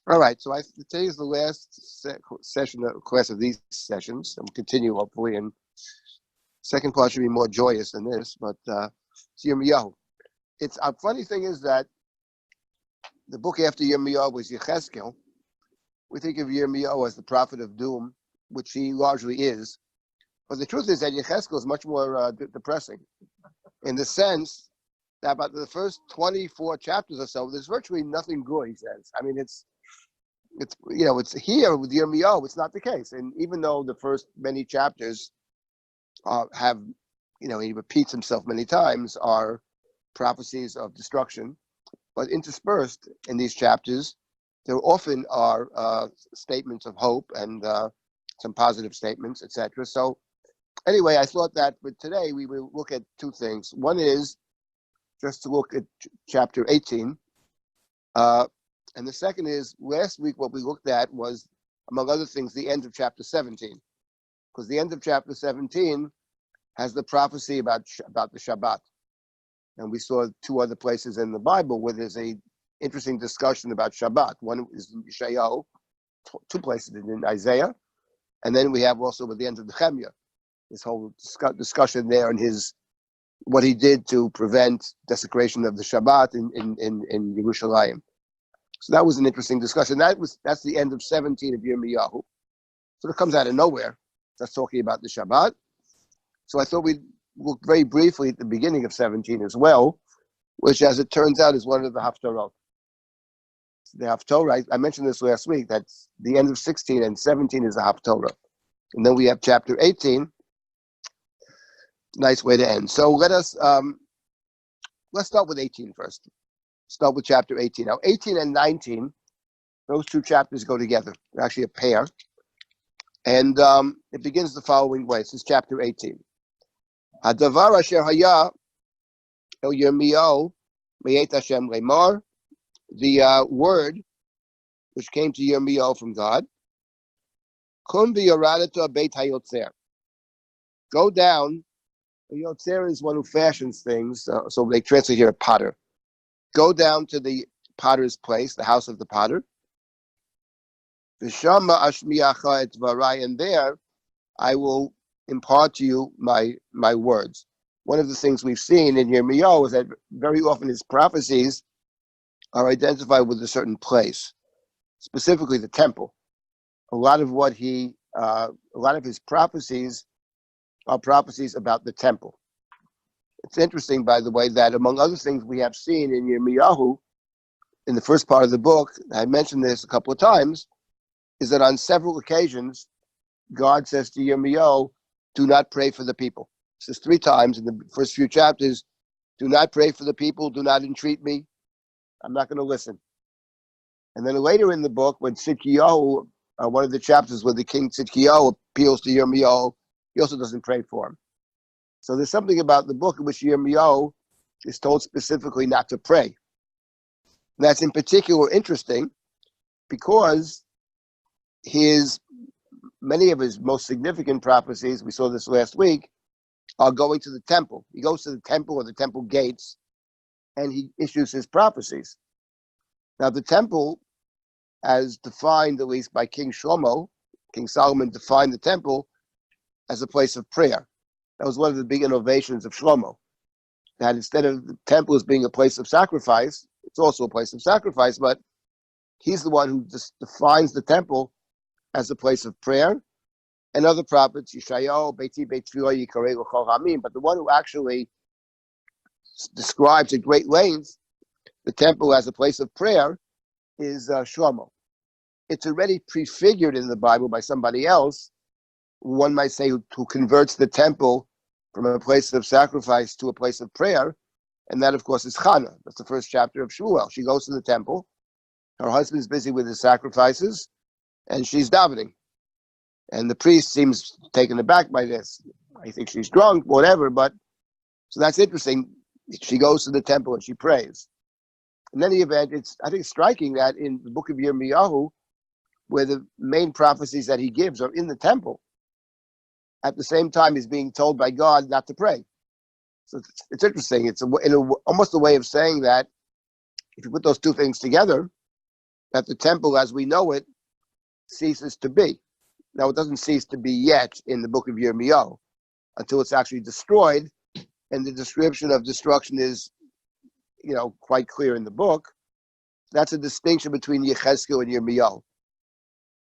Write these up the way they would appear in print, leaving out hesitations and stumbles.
All right, so today is the last session, class of these sessions, and we'll continue hopefully. And second part should be more joyous than this, but it's Yirmiyahu. It's a funny thing is that the book after Yirmiyahu was Yechezkel. We think of Yirmiyahu as the prophet of doom, which he largely is. But the truth is that Yechezkel is much more depressing, in the sense that about the first 24 chapters or so, there's virtually nothing good. He says. I mean, it's it's here with Yirmiyahu, it's not the case. And even though the first many chapters have, he repeats himself many times, are prophecies of destruction, but interspersed in these chapters, there often are statements of hope and some positive statements, etc. So anyway, I thought that for today we will look at two things. One is just to look at chapter 18. And the second is, last week what we looked at was, among other things, the end of chapter 17. Because the end of chapter 17 has the prophecy about the Shabbat. And we saw two other places in the Bible where there's a interesting discussion about Shabbat. One is in Yeshayahu, two places in Isaiah. And then we have also at the end of Nehemiah, this whole discussion there and what he did to prevent desecration of the Shabbat in Yerushalayim. So that was an interesting discussion. That's the end of 17 of Yirmiyahu. So it comes out of nowhere. That's talking about the Shabbat. So I thought we'd look very briefly at the beginning of 17 as well, which, as it turns out, is one of the Haftarot. The Haftorah, I mentioned this last week, that's the end of 16 and 17 is the Haftarah. And then we have chapter 18. Nice way to end. So let's start with 18 first. Start with chapter 18. Now, 18 and 19, those two chapters go together. They're actually a pair. And it begins the following way. This is chapter 18. Hadavar asher haya el Yirmiyahu me'et Hashem lemar. The word which came to Yirmiyahu from God. Kum v'yoradata beit hayotzer. Go down. Yotzer is one who fashions things. So they translate here a potter. Go down to the potter's place, the house of the potter. And there I will impart to you my words. One of the things we've seen in Yirmiyahu is that very often his prophecies are identified with a certain place, specifically the temple. A lot of his prophecies are prophecies about the temple. It's interesting, by the way, that among other things we have seen in Yirmiyahu, in the first part of the book, I mentioned this a couple of times, is that on several occasions, God says to Yirmiyahu, do not pray for the people. It says 3 times in the first few chapters, do not pray for the people, do not entreat me, I'm not going to listen. And then later in the book, when Tzidkiyahu, one of the chapters where the king Tzidkiyahu appeals to Yirmiyahu, he also doesn't pray for him. So there's something about the book in which Yirmiyahu is told specifically not to pray. And that's in particular interesting because many of his most significant prophecies, we saw this last week, are going to the temple. He goes to the temple or the temple gates and he issues his prophecies. Now the temple, as defined at least by King Solomon defined the temple as a place of prayer. That was one of the big innovations of Shlomo. That instead of the temple as being a place of sacrifice, it's also a place of sacrifice, but he's the one who just defines the temple as a place of prayer. And other prophets, Yeshayahu, Beiti Beit Tfilah Yikarei L'chol Hamim, but the one who actually describes at great length the temple as a place of prayer is Shlomo. It's already prefigured in the Bible by somebody else, one might say, who converts the temple from a place of sacrifice to a place of prayer, and that, of course, is Chana. That's the first chapter of Shmuel. She goes to the temple, her husband's busy with his sacrifices, and she's davening. And the priest seems taken aback by this. I think she's drunk, whatever, but so that's interesting. She goes to the temple and she prays. In any event, it's, I think, striking that in the book of Yirmiyahu, where the main prophecies that he gives are in the temple, at the same time he's being told by God not to pray. So it's interesting. It's almost a way of saying that if you put those two things together, that the temple as we know it ceases to be. Now, it doesn't cease to be yet in the book of Yirmiyahu until it's actually destroyed, and the description of destruction is, quite clear in the book. That's a distinction between Yechezkel and Yirmiyahu.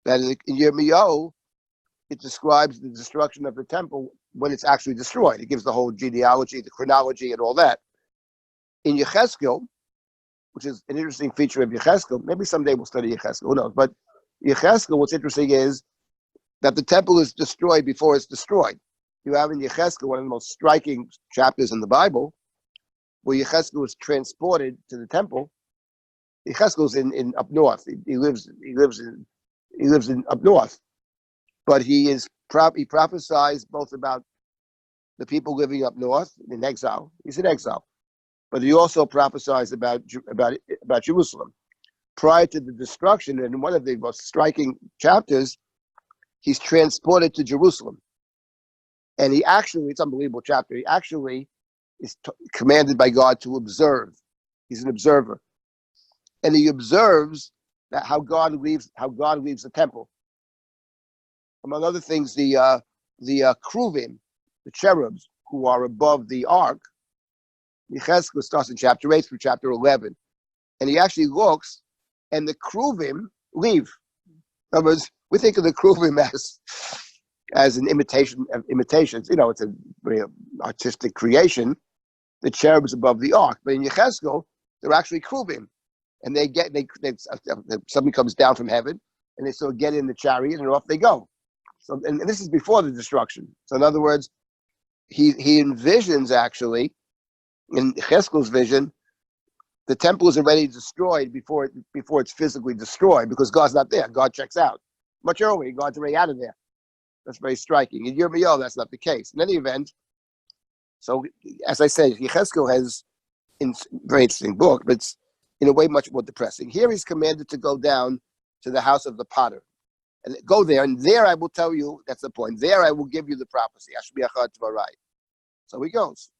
That in Yirmiyahu, it describes the destruction of the temple when it's actually destroyed. It gives the whole genealogy, the chronology, and all that. In Yechezkel, which is an interesting feature of Yechezkel, maybe someday we'll study Yechezkel, who knows? But Yechezkel, what's interesting is that the temple is destroyed before it's destroyed. You have in Yechezkel one of the most striking chapters in the Bible, where Yechezkel was transported to the temple. Yechezkel's in up north. He lives in up north, but he prophesies both about the people living up north in exile. He's in exile, but he also prophesies about Jerusalem prior to the destruction. And in one of the most striking chapters, he's transported to Jerusalem, and it's an unbelievable chapter. He actually is commanded by God to observe. He's an observer, and he observes that how God leaves the temple. Among other things, the kruvim, the cherubs who are above the ark. Yechezkel starts in chapter 8 through chapter 11, and he actually looks, and the kruvim leave. In other words, we think of the kruvim as an imitation of imitations. It's a very artistic creation. The cherubs above the ark, but in Yechezkel, they're actually kruvim, and somebody comes down from heaven, and they sort of get in the chariot, and off they go. So, and this is before the destruction. So, in other words, he envisions actually, in Yechezkel's vision, the temple is already destroyed before it's physically destroyed, because God's not there. God checks out much earlier. God's already out of there. That's very striking. In Yirmiyahu, that's not the case. In any event, so as I said, Yechezkel has a very interesting book, but it's in a way much more depressing. Here he's commanded to go down to the house of the potter. And go there, and there I will tell you, that's the point, there I will give you the prophecy. So he goes.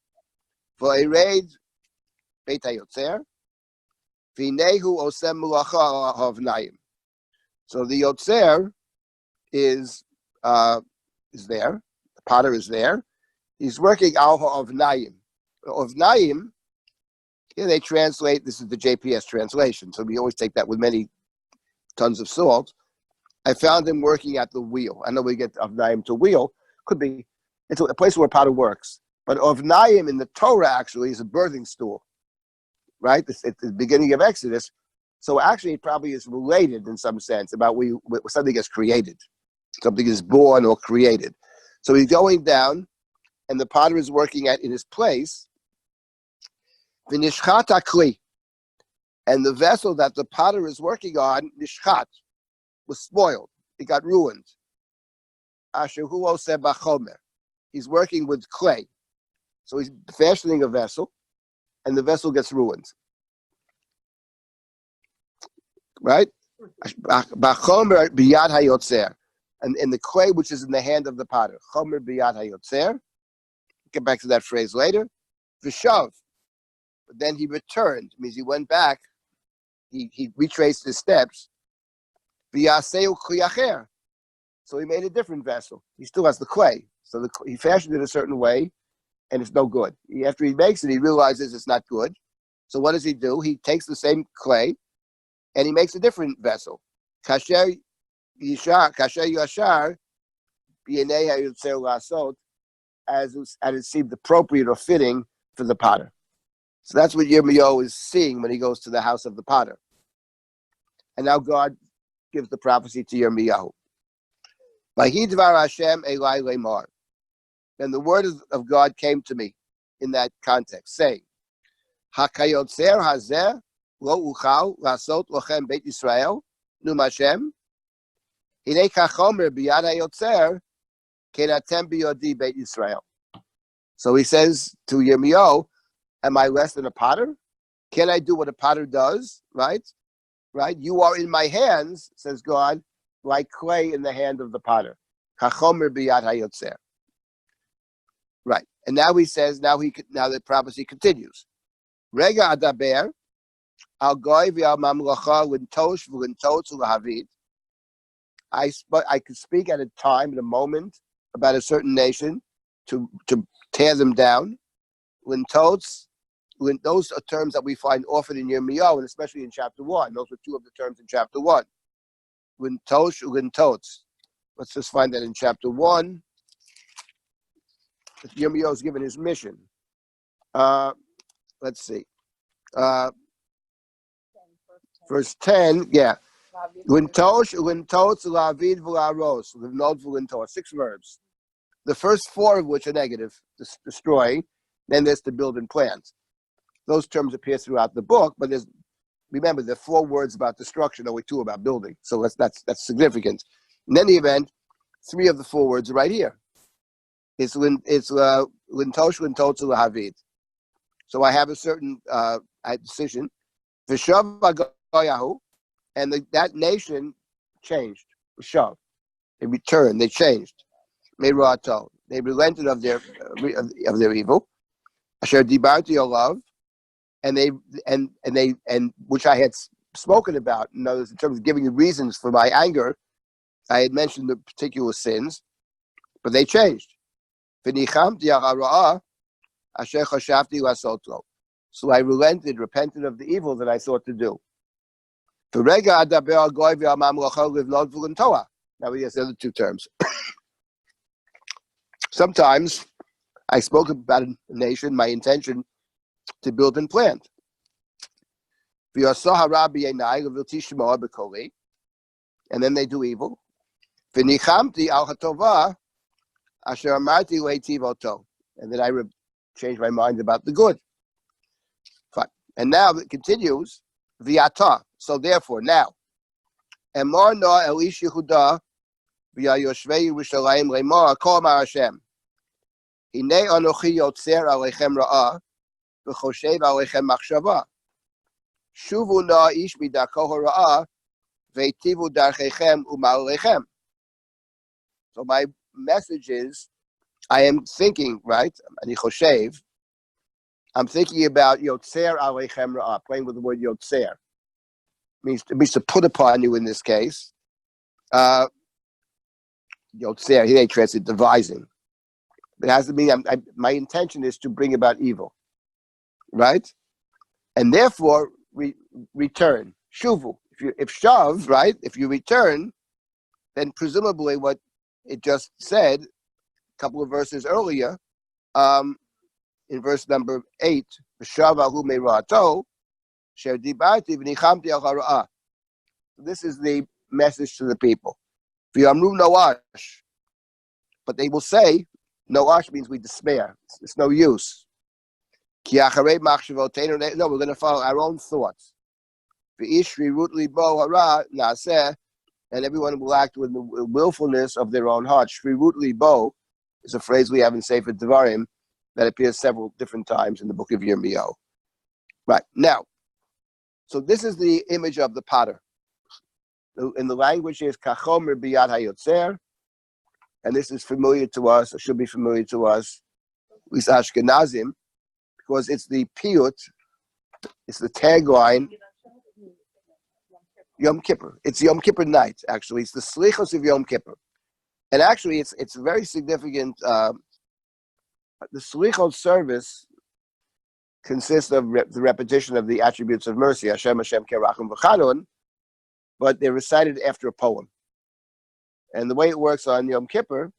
V'ered Beit HaYotzer, v'nehu osem melacha havnayim. So the Yotzer is there. The potter is there. He's working al ha'ovnayim. Ovnayim, here they translate, this is the JPS translation, so we always take that with many tons of salt. I found him working at the wheel. I know we get Ovnayim to wheel. Could be, it's a place where a potter works. But Ovnayim in the Torah actually is a birthing stool, right? It's at the beginning of Exodus. So actually it probably is related in some sense about when something gets created. Something is born or created. So he's going down, and the potter is working in his place. V'nishchat hakli. And the vessel that the potter is working on, nishchat, was spoiled. It got ruined. Asher hu oseh b'chomer. He's working with clay. So he's fashioning a vessel, and the vessel gets ruined. Right? B'chomer biyad hayotzer. And in the clay which is in the hand of the potter. Chomer biyad hayotzer. Get back to that phrase later. V'shav. But then he returned. It means he went back. He retraced his steps. V'yaseu kli acher. So he made a different vessel. He still has the clay. So he fashioned it a certain way, and it's no good. After he makes it, he realizes it's not good. So what does he do? He takes the same clay, and he makes a different vessel. Kasher yashar b'yanei hayotzer lasot, as it seemed appropriate or fitting for the potter. So that's what Yirmiyahu is seeing when he goes to the house of the potter. And now God gives the prophecy to Yirmiyahu. Vayidvar Hashem elai lemar. Then the word of God came to me in that context, saying, Hakayotzer hazeh lo uchal lasot lochem Beit Yisrael num Hashem hinei kachomer biyad hayotzer kenatem biyodi Beit Yisrael. So he says to Yirmiyahu, am I less than a potter? Can I do what a potter does? Right? You are in my hands, says God, like clay in the hand of the potter. Kachomer biyad hayotzer. Right. And now he says, now the prophecy continues. Rega adaber Al goy v'al mamlacha l'ntosh v'l'ntotz l'havid. I could speak at a time, at a moment, about a certain nation to tear them down. L'ntotz, those are terms that we find often in Yirmiyahu, and especially in chapter 1. Those were two of the terms in chapter 1. L'ntosh, l'ntotz. Let's just find that in chapter 1. Yirmiyahu is given his mission. Let's see. Verse 10, yeah. L'ntosh, l'ntotz, l'havid, v'la'aros. L'nod, v'l'ntosh. 6 verbs. The first 4 of which are negative, destroy. Then there's to build and plant. Those terms appear throughout the book, but remember, there are 4 words about destruction, only 2 about building. So that's significant. In any event, 3 of the 4 words are right here. It's l'ntosh, l'ntotz, l'havid. So I have a certain decision. V'shav v'goyahu, and that nation changed. V'shav, they returned, they changed. Me'rato, they relented of their evil. Asher dibarti olav, and which I had spoken about. In other words, in terms of giving the reasons for my anger, I had mentioned the particular sins, but they changed. V'nichamti ha'ra'ah asher chashafti la'asotro. So I repented of the evil that I thought to do. Now he has the other 2 terms. Sometimes I spoke about a nation, my intention to build and plant. And then they do evil. And then I changed my mind about the good. Fine. And now it continues. So therefore, now. Emor no el ish Yehuda v'yayoshvei Yerushalayim lemor kol amar Hashem. Hinei anochi yotzer aleichem ra'ah v'choshev aleichem machshava. Shuvu no ish midako ha'ra'ah ve'tivu darcheichem u'ma'alechem. So my message is, I am thinking, right? Ani choshev. I'm thinking about yotzer aleichem ra'ah, playing with the word yotzer. It means to put upon you in this case. Yotzer, he ain't translated devising. It has to mean my intention is to bring about evil, right? And therefore, return. Shuvu. If shav, right? If you return, then presumably what it just said, a couple of verses earlier, in verse number 8, V'shav ahu me'ra'ato, sher dibarti v'nichamti al hara'ah. This is the message to the people. V'yamru noash. But they will say, noash means we despair. It's no use. Ki acharei machshavoteinu, no, we're going to follow our own thoughts. V'ish rirut libo hara na'aseh, and everyone will act with the willfulness of their own heart. Shrirut libo is a phrase we have in Sefer Devarim that appears several different times in the book of Yirmiyahu. Right, now, so this is the image of the potter. In the language is kachomer biyad hayotzer, and this is familiar to us, or should be familiar to us, at least Ashkenazim, because it's the piyut, it's the tagline, Yom Kippur. It's Yom Kippur night, actually. It's the slichos of Yom Kippur. And actually, it's very significant. The slichos service consists of the repetition of the attributes of mercy, Hashem, Hashem, Kerachim, V'chadon, but they're recited after a poem. And the way it works on Yom Kippur,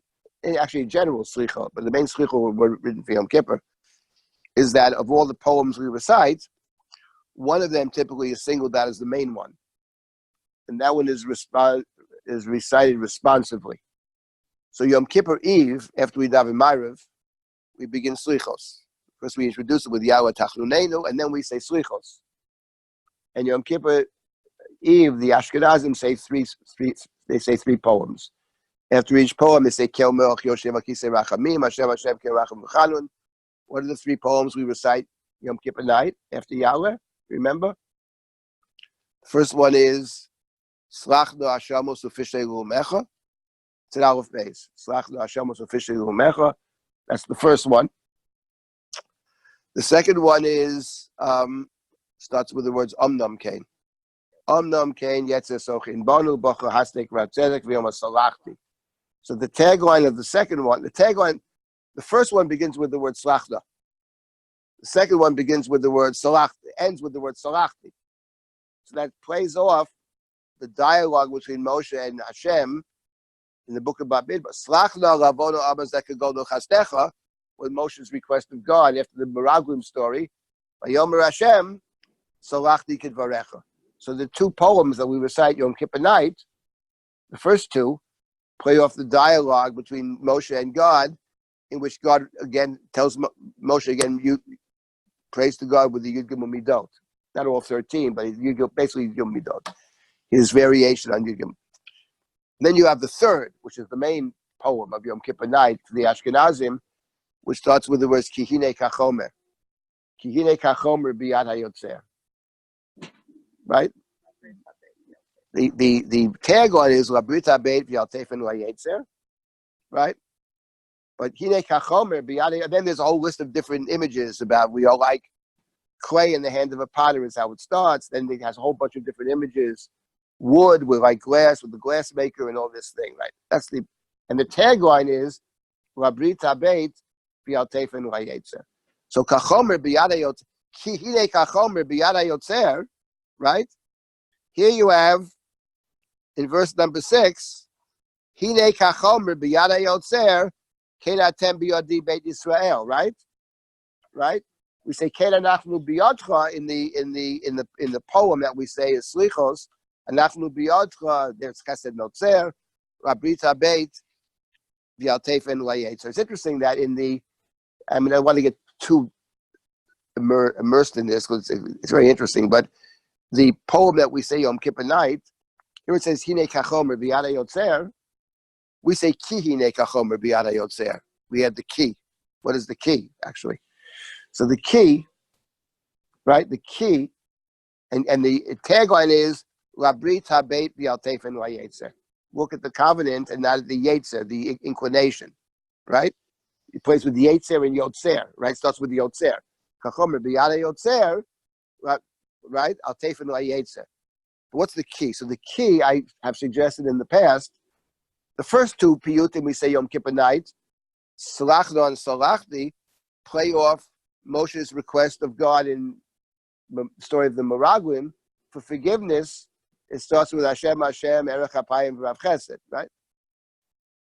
actually general slichot, but the main slichot were written for Yom Kippur, is that of all the poems we recite, one of them typically is singled out as the main one. And that one is recited responsively. So Yom Kippur Eve, after we daven Ma'ariv, we begin slichos. First we introduce it with Yahweh Tachlunenu, and then we say slichos. And Yom Kippur Eve, the Ashkenazim say three poems. After each poem, they say Kel Melech Yoshev Akisei Rachamim, Hashem Hashem Kerachim V'chanun. What are the 3 poems we recite Yom Kippur night after Yahweh? Remember? The first one is Slachnu Hashamos Ufishnei Lumecha. It's an Aleph base. Slachnu Hashamos Ufishnei Lumecha. That's the first one. The second one is starts with the words Omnam Kain. Omnam Kain Yetzer Sochin Banu Bocha Hastek Ratzedek V'Yom Salachti. So the tagline of the second one, the first one begins with the word Slachta. The second one begins with the word Salachti, ends with the word Salachti. So that plays off the dialogue between Moshe and Hashem in the book of Bamidbar. Slachna Ravono Abba Zekagodo Chastecha, with Moshe's request of God after the Meraglim story. Vayomer Hashem, Salachti Kidvarecha. So the two poems that we recite Yom Kippur night, the first two, play off the dialogue between Moshe and God, in which God again tells Moshe again, you praise to God with the Yud Gimel Midot. Not all 13, but basically Yud Gimel Midot. His variation on Yud Gimel. Then you have the third, which is the main poem of Yom Kippur night for the Ashkenazim, which starts with the words Kihine Kachomer. Kihine Kachomer Biyad HaYotzer. Right? The tagline is Labrit HaBeit V'Yaltefen L'Yetzer. Right? But Hine Kachomer Biyad. Then there's a whole list of different images about we all like clay in the hand of a potter is how it starts. Then it has a whole bunch of different images. Wood with like glass with the glass maker and all this thing, right? And the tagline is Labrit HaBeit V'Yaltefen L'Yetzer. So Kachomer Biyad HaYotzer, Kihine Kachomer Biyad HaYotzer, right? Here you have in verse number 6, Hine Kachomer Biyad HaYotzer Kenatem Biyadi Beit Yisrael, right? Right? We say Kenanachnu Biyadcha in the poem that we say is Slichos. Anachnu Biyadcha, there's Chesed Notzer, Labrit HaBeit V'Yaltefen L'Yetzer. It's interesting that I don't want to get too immersed in this because it's very interesting, but the poem that we say Yom Kippur night, here it says Hine Kachomer Biyad HaYotzer. We say Ki Hine Kachomer Biyad HaYotzer. We have the key. What is the key, actually? So the key, right? The key, and the tagline is Labrit HaBeit V'Yaltefen L'Yetzer. Look at the covenant and not at the Yetzer, the inclination, right? It plays with the Yetzer and Yotzer, right? Starts with the Yotzer. Kachomer Biyad HaYotzer, right? Altefen L'Yetzer. What's the key? So the key I have suggested in the past, the first two piyutim we say Yom Kippur night, Salachna and Salachti, play off Moshe's request of God in the story of the Meraglim for forgiveness. It starts with Hashem, Erech HaPayim V'Rav Chesed, right?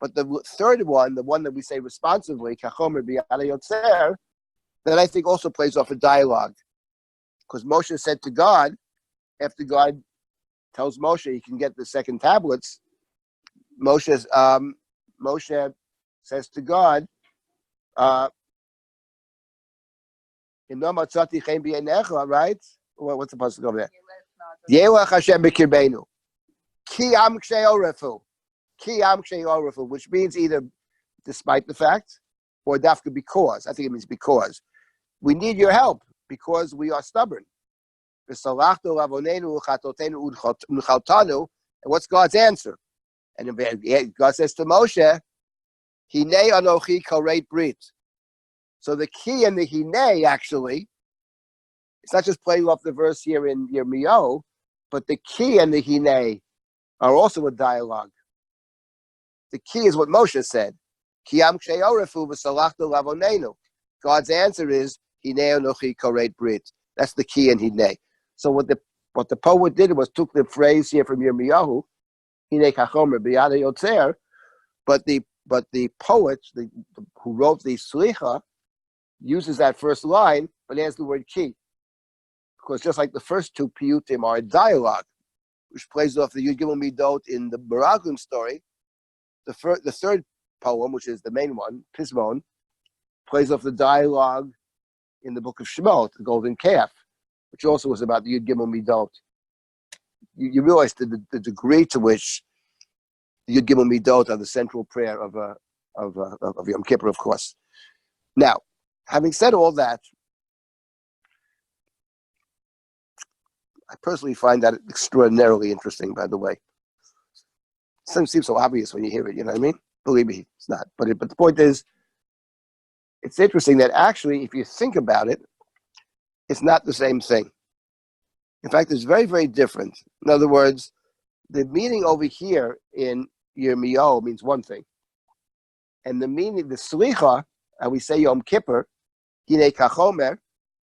But the third one, the one that we say responsively, Kachomer Biyad HaYotzer, that I think also plays off a dialogue. Because Moshe said to God, after God tells Moshe he can get the second tablets, Moshe says to God, right? What's supposed to go there? Yelech Hashem b'kirbeinu. Ki am kshe'orefu. Ki am kshe'orefu, which means either despite the fact or dafka because. I think it means because. We need your help because we are stubborn. And what's God's answer? And God says to Moshe, Hinei anochi koreit brit. So the key and the Hinei actually, it's not just playing off the verse here in Yirmiyahu, but the key and the Hinei are also a dialogue. The key is what Moshe said. Kiam kshe'orefu v'salachtu lavonenu. God's answer is Hinei anochi koreit brit. That's the key and Hinei. So what the poet did was took the phrase here from Yirmiyahu, Hinei kachomer biyad HaYotzer, but the poet who wrote the Slicha uses that first line, but adds the word key. Because just like the first two piyutim are a dialogue, which plays off the Yud Gimel Midot in the Meraglim story, the third poem, which is the main one, Pismon, plays off the dialogue in the book of Shemot, the golden calf, which also was about the Yud Gimel Midot. You realize the degree to which the Yud Gimel Midot are the central prayer of Yom Kippur, of course. Now, having said all that, I personally find that extraordinarily interesting, by the way. It seems so obvious when you hear it, you know what I mean? Believe me, it's not. But the point is, it's interesting that actually, if you think about it, it's not the same thing. In fact, it's very, very different. In other words, the meaning over here in Yirmiyahu means one thing. And the meaning, the Slicha, and we say Yom Kippur, Hine Kachomer,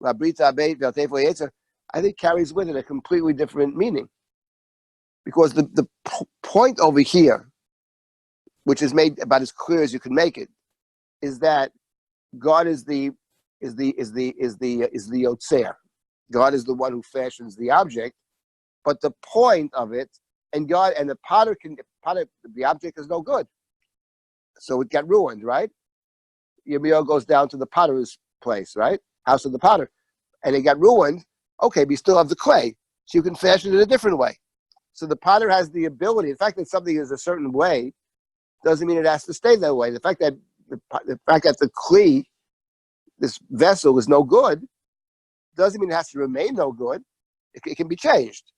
Labrita Abeit, V'Altefo Yetzer, I think carries with it a completely different meaning. Because the point over here, which is made about as clear as you can make it, is that God is the Yotzer. God is the one who fashions the object, but the point of it, and God and the potter the object is no good, so it got ruined, right? Yirmiyahu goes down to the potter's place, right? House of the potter, and it got ruined. Okay, but you still have the clay, so you can fashion it a different way. So the potter has the ability. The fact that something is a certain way doesn't mean it has to stay that way. The fact that the clay, this vessel, is no good, doesn't mean it has to remain no good. It can be changed.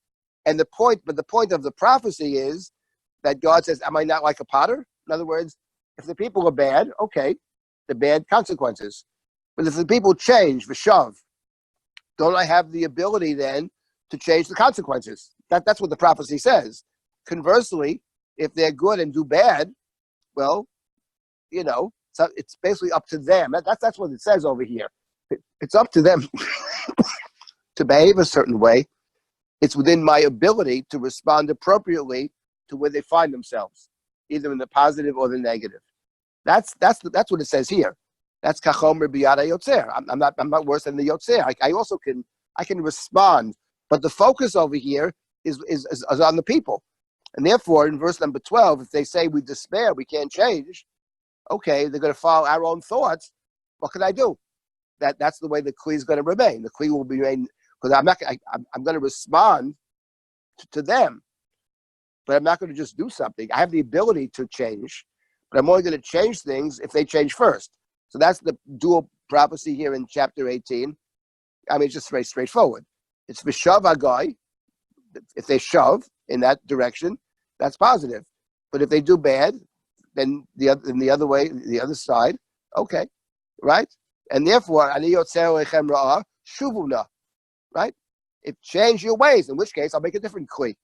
And the point of the prophecy is that God says, am I not like a potter? In other words, if the people are bad, okay, the bad consequences. But if the people change, v'shav, don't I have the ability then to change the consequences? That's what the prophecy says. Conversely, if they're good and do bad, well, so it's basically up to them. That's what it says over here. It's up to them to behave a certain way. It's within my ability to respond appropriately to where they find themselves, either in the positive or the negative. That's what it says here. That's kachomer biyada yotzer. I'm not worse than the yotzer. I can respond, but the focus over here is on the people, and therefore in verse number 12, if they say we despair, we can't change, okay, they're going to follow our own thoughts. What can I do? That's the way the kli is going to remain. The kli will remain, because I'm going to respond to them, but I'm not going to just do something. I have the ability to change, but I'm only going to change things if they change first. So that's the dual prophecy here in chapter 18. I mean, it's just very straightforward. It's v'shav hagoy. If they shove in that direction, that's positive. But if they do bad, then the other way, the other side, okay, right? And therefore, ani yotzer lechem ra'ah shuvuna, right? If change your ways, in which case I'll make a different kli.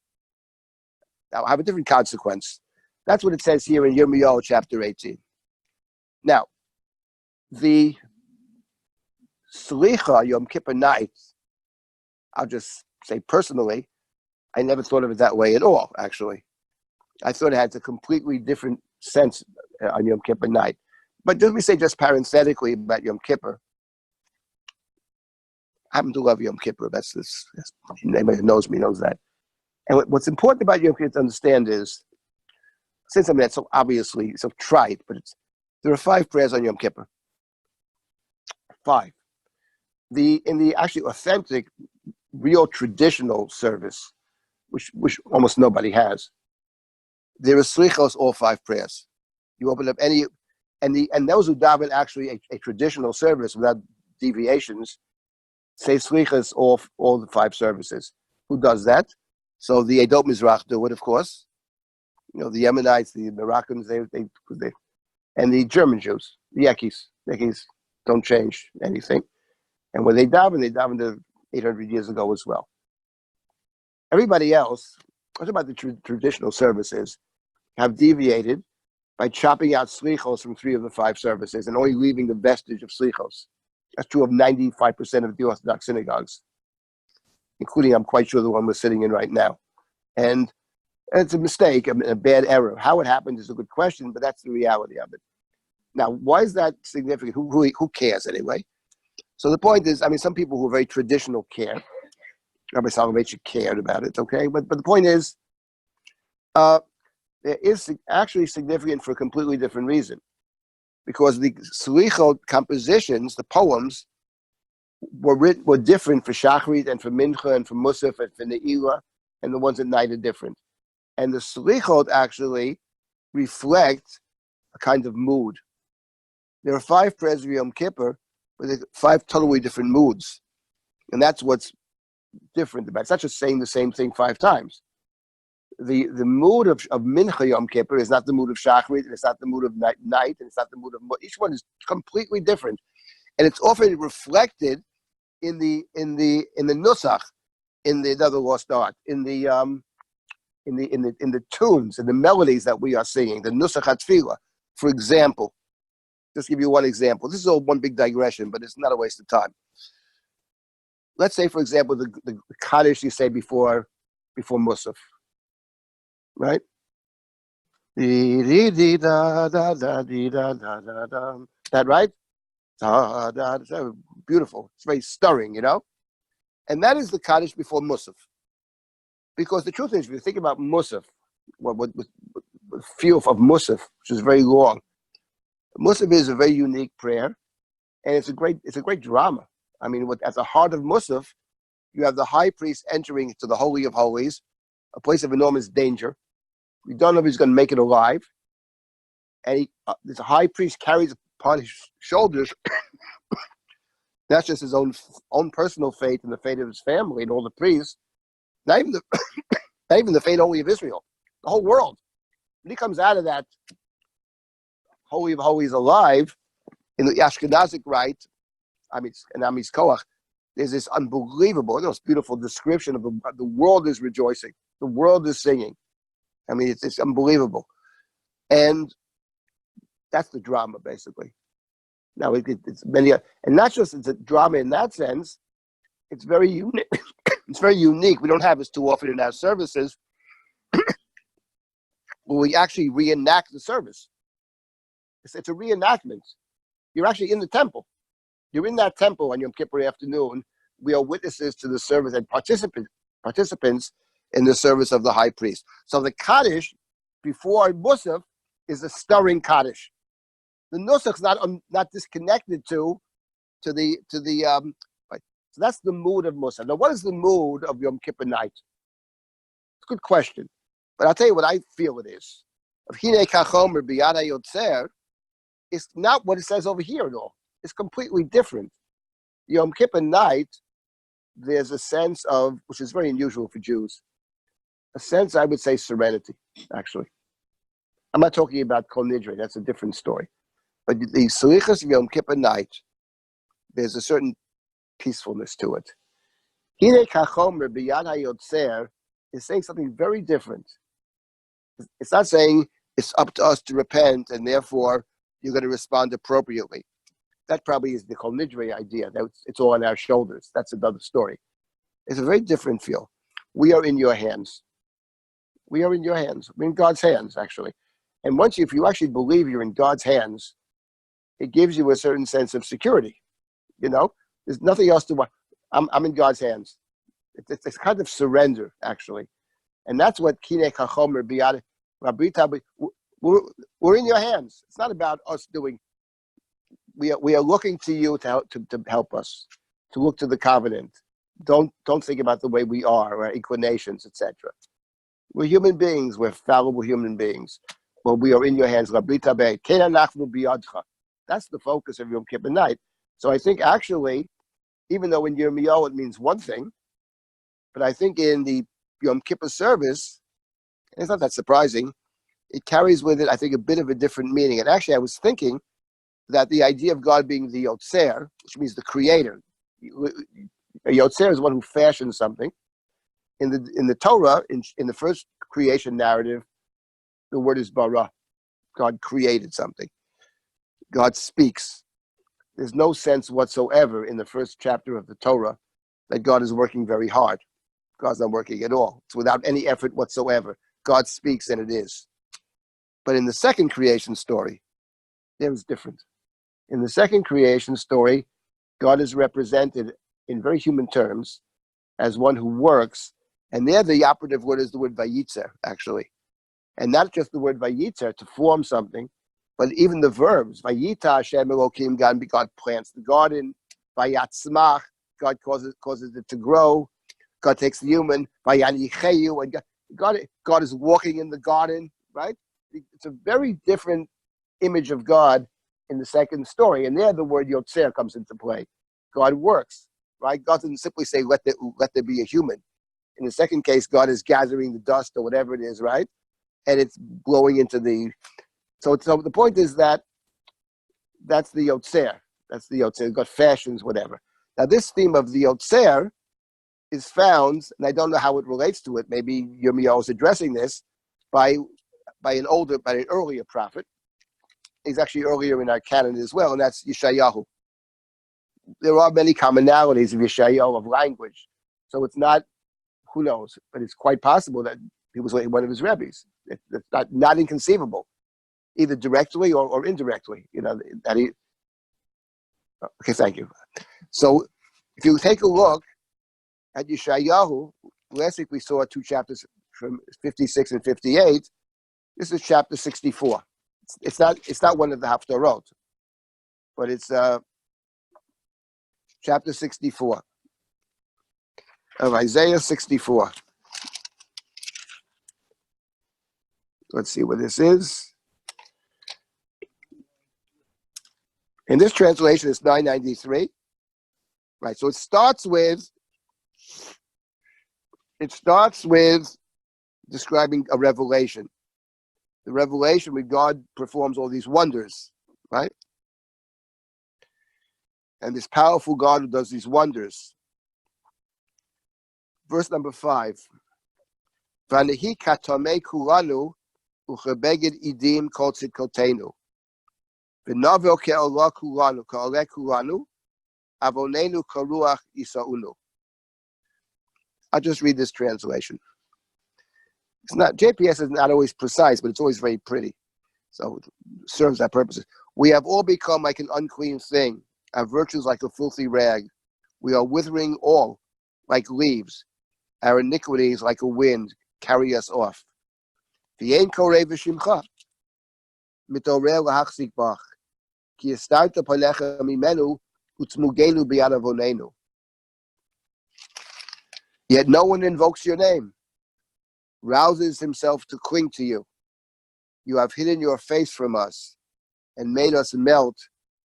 I'll have a different consequence. That's what it says here in Yirmiyahu chapter 18. Now, the Slicha Yom Kippur night, I'll just say personally, I never thought of it that way at all, actually. I thought it had a completely different sense on Yom Kippur night. But let me say just parenthetically about Yom Kippur. I happen to love Yom Kippur. That's anybody who knows me knows that. And what's important about Yom Kippur to understand is, since I mean that's so obviously so trite, but there are 5 prayers on Yom Kippur. 5. In the actually authentic, real traditional service, which almost nobody has, there is slichos all 5 prayers. You open up any, and those who daven actually a traditional service without deviations say slichos all the 5 services. Who does that? So the Edot Mizrach do it, of course. The Yemenites, the Moroccans, they and the German Jews, the Yekis don't change anything. And when they daven to 800 years ago as well. Everybody else, what about the traditional services, have deviated by chopping out slichos from 3 of the 5 services and only leaving the vestige of slichos. That's true of 95% of the Orthodox synagogues, including, I'm quite sure, the one we're sitting in right now. And it's a mistake, a bad error. How it happened is a good question, but that's the reality of it. Now, why is that significant? Who cares anyway? So the point is, I mean, some people who are very traditional care. Rabbi Soloveitchik cared about it, okay? But the point is, it is actually significant for a completely different reason. Because the Slichot compositions, the poems, were different for Shachrit and for Mincha and for Musaf and for Ne'ilah, and the ones at night are different. And the Slichot actually reflect a kind of mood. There are 5 prayers of Yom Kippur, but there are 5 totally different moods. And that's what's different about it. It's not just saying the same thing 5 times. The mood of Mincha Yom Kippur is not the mood of Shachrit, and it's not the mood of night, and it's not the mood of... Each one is completely different. And it's often reflected in the Nusach. in the another lost art, in the tunes and the melodies that we are singing, the nusach hatfilah, for example. Just give you one example. This is all one big digression, but it's not a waste of time. Let's say, for example, the Kaddish you say before Musaf, right? That right? It's beautiful. It's very stirring, And that is the Kaddish before Musaf. Because the truth is, if you think about Musaf, what feel of Musaf, which is very long, Musaf is a very unique prayer, and it's a great drama. I mean, at the heart of Musaf, you have the high priest entering into the Holy of Holies, a place of enormous danger. We don't know if he's going to make it alive. And this high priest carries upon his shoulders not just his own personal fate and the fate of his family and all the priests, not even the fate only of Israel, the whole world. When he comes out of that Holy of Holies alive, in the Ashkenazic rite, and Ami's Koach, there's this unbelievable, beautiful description of the world is rejoicing, the world is singing. I mean, it's unbelievable, and that's the drama basically. Now it's many, and not just it's a drama in that sense. It's very unique. It's very unique. We don't have this too often in our services, where we actually reenact the service. It's a reenactment. You're actually in the temple. You're in that temple on Yom Kippur afternoon. We are witnesses to the service and participants in the service of the high priest. So the Kaddish before Musaf is a stirring Kaddish. The Nusach's not disconnected to the right. So that's the mood of Musaf. Now, what is the mood of Yom Kippur night? It's a good question, but I'll tell you what I feel it is. Of Hinei Kachomer B'Yad HaYotzer, it's not what it says over here at all. It's completely different. Yom Kippur night, there's a sense of, which is very unusual for Jews, a sense, I would say, serenity, actually. I'm not talking about Kol Nidre, that's a different story. But the Selichas of Yom Kippur night, there's a certain peacefulness to it. Hinei Kachomer B'Yad HaYotzer is saying something very different. It's not saying it's up to us to repent and therefore you're going to respond appropriately. That probably is the Kol Nidre idea. That it's all on our shoulders. That's another story. It's a very different feel. We are in your hands. We are in your hands. We're in God's hands, actually. And if you actually believe you're in God's hands, it gives you a certain sense of security. There's nothing else to want. I'm in God's hands. It's kind of surrender, actually. And that's what Kinei Kachomer B'Yad Rabbi. We're in your hands. It's not about us doing. We are looking to you to help us, to look to the covenant. Don't think about the way we are, our inclinations, etc. We're human beings. We're fallible human beings. Well, we are in your hands. That's the focus of Yom Kippur night. So I think actually, even though in Yirmiyahu it means one thing, but I think in the Yom Kippur service, it's not that surprising, it carries with it, I think, a bit of a different meaning. And actually, I was thinking that the idea of God being the Yotzer, which means the creator, a Yotzer is one who fashions something. In the Torah, in the first creation narrative, the word is bara. God created something. God speaks. There's no sense whatsoever in the first chapter of the Torah that God is working very hard. God's not working at all. It's without any effort whatsoever. God speaks and it is. But in the second creation story, it was different. In the second creation story, God is represented in very human terms as one who works. And there the operative word is the word vayitzer, actually. And not just the word vayitzer, to form something, but even the verbs. Vayita Hashem Elokim, God plants the garden. Vayatzmach, God causes it to grow. God takes the human. Vayanicheyu, and God is walking in the garden, right? It's a very different image of God in the second story. And there the word Yotzer comes into play. God works, right? God doesn't simply say, let there be a human. In the second case, God is gathering the dust or whatever it is, right? And it's blowing into the... So the point is that's the Yotzer. That's the Yotzer. God fashions whatever. Now this theme of the Yotzer is found, and I don't know how it relates to it. Maybe Yirmiyahu is addressing this by an earlier prophet. He's actually earlier in our canon as well, and that's Yeshayahu. There are many commonalities of Yeshayahu of language, so it's not, who knows, but it's quite possible that he was one of his rabbis. It's not inconceivable, either directly or indirectly. That he. Okay, thank you. So, if you take a look at Yeshayahu, last week we saw 2 chapters from 56 and 58. This is chapter 64. It's not one of the Haftarot, but it's chapter 64 of Isaiah 64. Let's see what this is. In this translation, it's 993. Right, so it starts with describing a revelation. The revelation where God performs all these wonders, right? And this powerful God who does these wonders. Verse number 5. V'anehi katomei kulanu uchebeged idim kol tzidkotenu. V'navel ke'olah kulanu, ka'oleh kulanu, avonenu karuach isaunu. I'll just read this translation. It's not, JPS is not always precise, but it's always very pretty. So it serves that purpose. We have all become like an unclean thing, our virtues like a filthy rag. We are withering all like leaves. Our iniquities like a wind carry us off. V'yein korei v'shimcha, mitorer lahachzik bach, ki estarta panecha mimenu utzmugenu b'yad avonenu. Yet no one invokes your name, rouses himself to cling to you. You have hidden your face from us and made us melt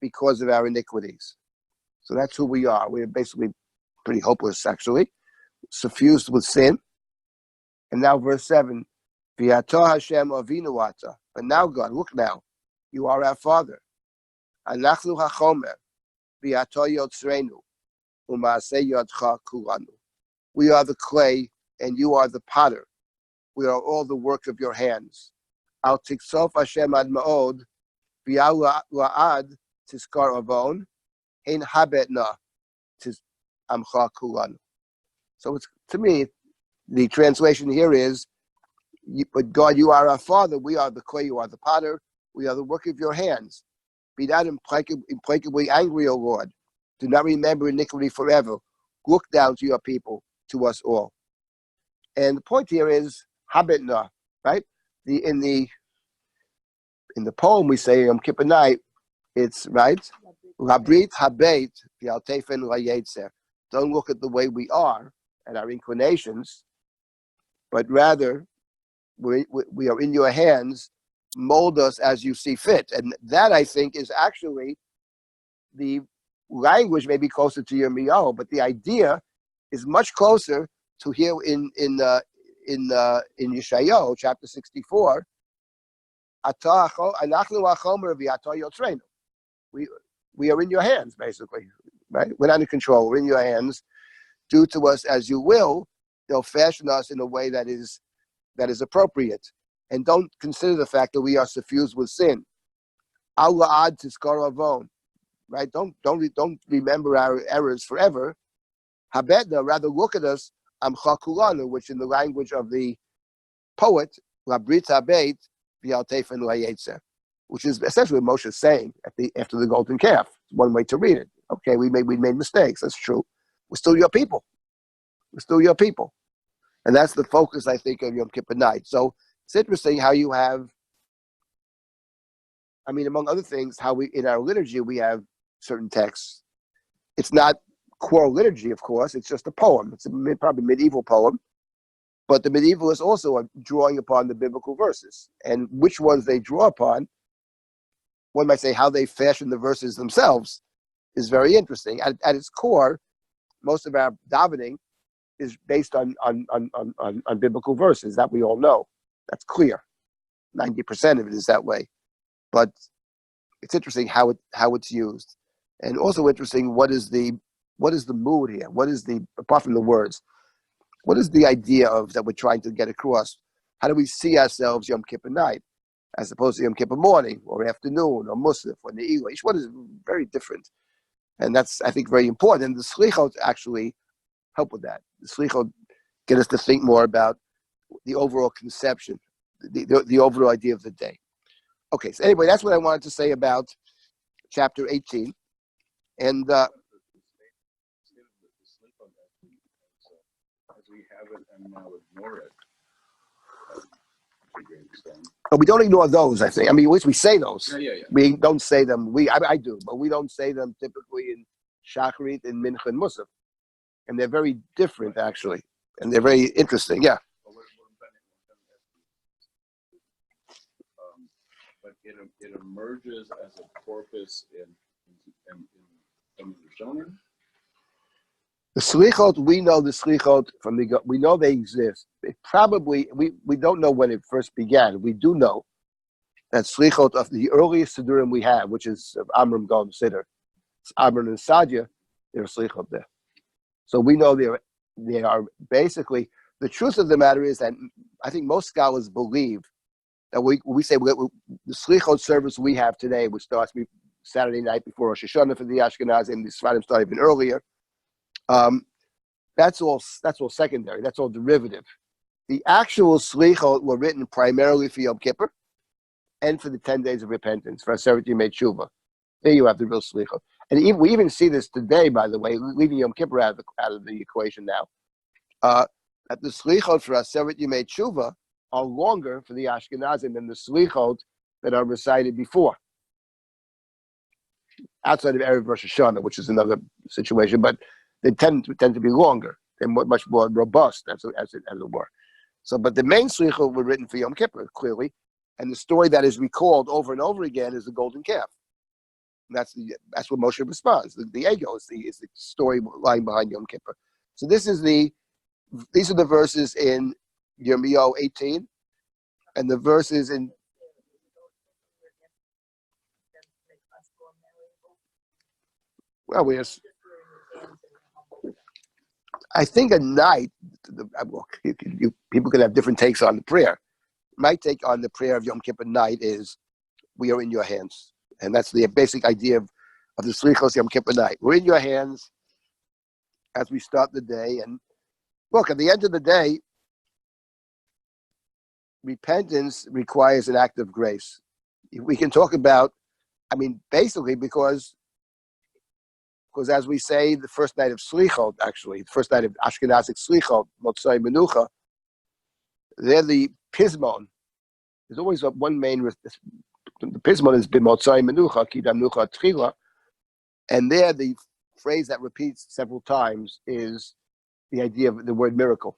because of our iniquities. So that's who we are. We're basically pretty hopeless, actually, suffused with sin. And now verse 7, V'yato Hashem avinu ata. But now God, look now, you are our Father. Anachnu hachomer, v'yato yotzreinu, u'maaseh yodcha kulanu. We are the clay, and you are the potter. We are all the work of your hands. Al tiksof Hashem ad ma'od, v'yal la'ad tiskar avon, hein habetna tis amcha kulanu. So it's, to me, the translation here is, but God, you are our Father. We are the clay, you are the potter. We are the work of your hands. Be not implacably angry, O Lord. Do not remember iniquity forever. Look down to your people, to us all. And the point here is habetna, right? In the poem we say Yom Kippur night, it's right. Labrit habet v'altefen layetzer. Don't look at the way we are and our inclinations, but rather we are in your hands. Mold us as you see fit. And that, I think, is actually the language may be closer to Yirmiyahu, but the idea is much closer to here in Yeshayahu, chapter 64. We are in your hands, basically, right? We're not in control. We're in your hands. Do to us as you will. They'll fashion us in a way that is appropriate, and don't consider the fact that we are suffused with sin. Al tiskar avon, right? Don't remember our errors forever. Habetna, rather look at us. Amcha kulanu, which in the language of the poet, labrit habet v'altefen layetzer, which is essentially what Moshe is saying after the golden calf. It's one way to read it. Okay, we made mistakes. That's true. We're still your people. We're still your people. And that's the focus, I think, of Yom Kippur night. So it's interesting how you have, I mean, among other things, how in our liturgy, we have certain texts. It's not choral liturgy, of course. It's just a poem. It's probably a medieval poem. But the medievalists also are drawing upon the biblical verses. And which ones they draw upon, one might say how they fashion the verses themselves, is very interesting. At its core, most of our davening is based on biblical verses that we all know. That's clear. 90% of it is that way. But it's interesting how it's used. And also interesting, what is the what is the mood here? What is the, apart from the words, what is the idea of that we're trying to get across? How do we see ourselves Yom Kippur night, as opposed to Yom Kippur morning or afternoon or Musaf or Ne'ilah? Each one is very different. And that's, I think, very important. And the Slichot actually help with that. The Slichot get us to think more about the overall conception, the overall idea of the day. Okay, so anyway, that's what I wanted to say about chapter 18. And As we have it and now ignore it to a great extent. but we don't ignore those, I think. I mean, at least we say those. Yeah. We don't say them. I do, but we don't say them typically in Shacharit, in Mincha, and Musaf. And they're very different, actually. And they're very interesting, yeah. But it emerges as a corpus in some of the Shonim. The Slichot, we know the Slichot we know they exist. It probably, we don't know when it first began. We do know that Slichot of the earliest Sidurim we have, which is Amram Golem Siddur, it's Amram and Sadia, there are Slichot there. So we know they are basically, the truth of the matter is that I think most scholars believe that we say the Slichot service we have today, which starts Saturday night before Rosh Hashanah for the Ashkenazim, and the Sfarim start even earlier. That's all secondary. That's all derivative. The actual Slichot were written primarily for Yom Kippur and for the 10 days of repentance, for Aseret Yemei Tshuva. There you have the real Slichot. And we even see this today, by the way, leaving Yom Kippur out of the equation now, that the Slichot for Aseret Yemei Tshuva are longer for the Ashkenazim than the Slichot that are recited before, outside of Erev Rosh Hashanah, which is another situation, but they tend to be longer. They're much more robust, as it were. So, but the main Slichot were written for Yom Kippur, clearly, and the story that is recalled over and over again is the golden calf. And that's what Moshe responds. The ego is the story lying behind Yom Kippur. So these are the verses in Yirmiyahu 18, and the verses in I think a night, people can have different takes on the prayer. My take on the prayer of Yom Kippur night is, we are in your hands. And that's the basic idea of the Slichos Yom Kippur night. We're in your hands as we start the day. And look, at the end of the day, repentance requires an act of grace. We can talk about, basically because as we say, the first night of Slichot, actually, the first night of Ashkenazic Slichot, Motzai Menucha, they're the Pismon. There's always one main, the Pismon has been Motzai Menucha, Kidam Nucha Tchila, and there the phrase that repeats several times is the idea of the word miracle.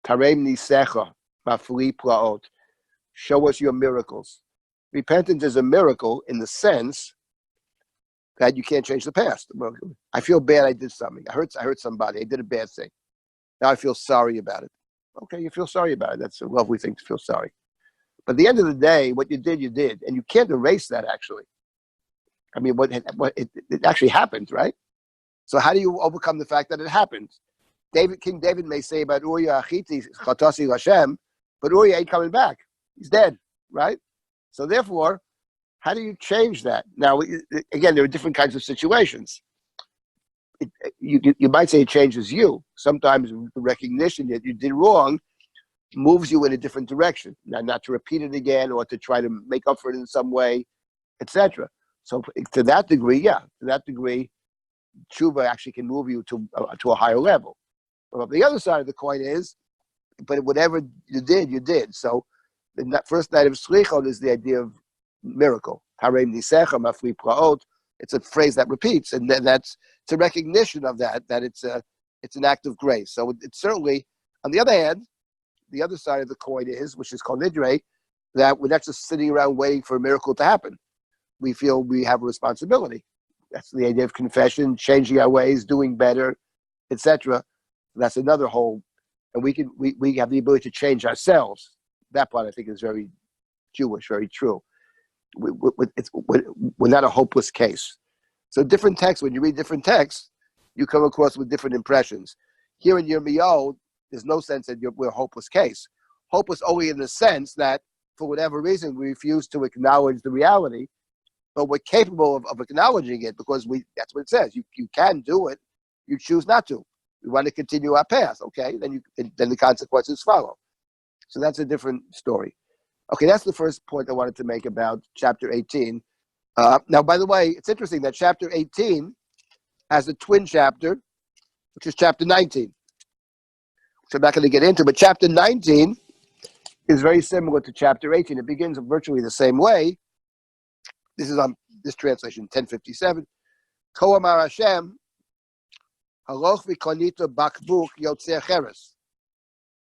Tarem Nisecha, Mafli Plaot, show us your miracles. Repentance is a miracle in the sense that you can't change the past. I feel bad I did something. I hurt somebody. I did a bad thing. Now I feel sorry about it. Okay, you feel sorry about it. That's a lovely thing to feel sorry. But at the end of the day, what you did, you did. And you can't erase that, actually. It actually happened, right? So how do you overcome the fact that it happened? King David may say about Uriah Achiti, Chatasi Hashem, but Uriah ain't coming back. He's dead, right? So therefore, how do you change that? Now, again, there are different kinds of situations. You might say it changes you. Sometimes the recognition that you did wrong moves you in a different direction. Now, not to repeat it again or to try to make up for it in some way, etc. So to that degree, tshuva actually can move you to a higher level. But the other side of the coin is, but whatever you did, you did. So the first night of Slichot is the idea of miracle. Harem nisecha mafli plaot. It's a phrase that repeats, and it's a recognition of that it's an act of grace. So it's certainly, on the other hand, the other side of the coin is, which is called nidre, that we're not just sitting around waiting for a miracle to happen. We feel we have a responsibility. That's the idea of confession, changing our ways, doing better, etc. That's another whole, and we have the ability to change ourselves. That part I think is very Jewish, very true. We're not a hopeless case. So different texts, when you read different texts, you come across with different impressions. Here in Yirmiyahu, there's no sense that we're a hopeless case. Hopeless only in the sense that, for whatever reason, we refuse to acknowledge the reality, but we're capable of acknowledging it because that's what it says. You can do it. You choose not to. We want to continue our path, okay? Then the consequences follow. So that's a different story. Okay, that's the first point I wanted to make about chapter 18. Now, by the way, it's interesting that chapter 18 has a twin chapter, which is chapter 19, which I'm not going to get into, but chapter 19 is very similar to chapter 18. It begins virtually the same way. This is on this translation, 1057. Ko amar Hashem, haloch v'konito bakbuk yotzei cheres.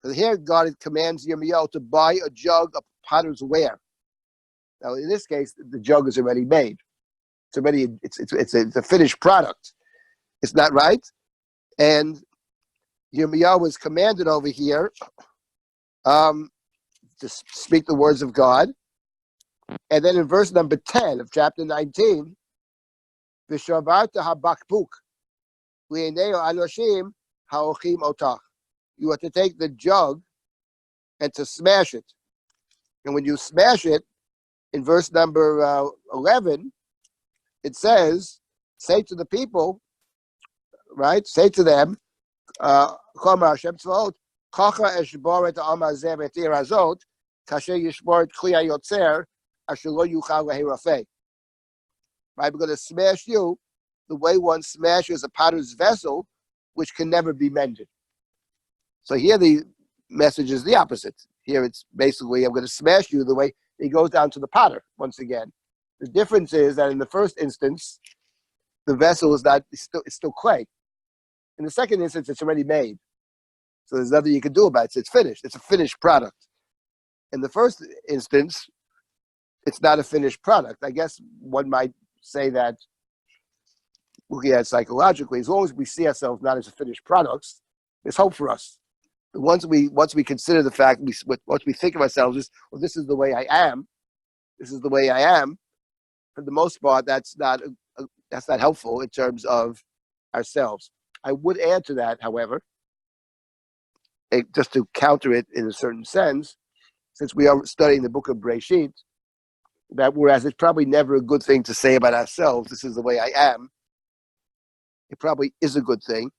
So here God commands Yirmiyahu to buy a jug of potter's ware. Now, in this case, the jug is already made. It's a finished product. It's not right. And Yirmiyahu was commanded over here to speak the words of God. And then in verse number 10 of chapter 19, V'shavarta habakbuk li'nei anoshim ha'ochim otach. You have to take the jug and to smash it. And when you smash it, in verse number 11, it says, say to the people, right? Say to them, Chomar Hashem Tzvaot, Kacha eshboret ha'amar zeh v'tir hazot, kasher yishboret kli ha'yotzer, asher lo yuchal leherafeh. Right? We're going to smash you the way one smashes a potter's vessel, which can never be mended. So here the message is the opposite. Here it's basically, I'm going to smash you the way he goes down to the potter once again. The difference is that in the first instance, the vessel is not, it's still clay. In the second instance, it's already made. So there's nothing you can do about it. It's finished. It's a finished product. In the first instance, it's not a finished product. I guess one might say that, looking at it psychologically, as long as we see ourselves not as finished products, there's hope for us. Once we consider the fact, once we think of ourselves as, well, this is the way I am, this is the way I am, for the most part, that's not helpful in terms of ourselves. I would add to that, however, just to counter it in a certain sense, since we are studying the book of Breshit, that whereas it's probably never a good thing to say about ourselves, this is the way I am, it probably is a good thing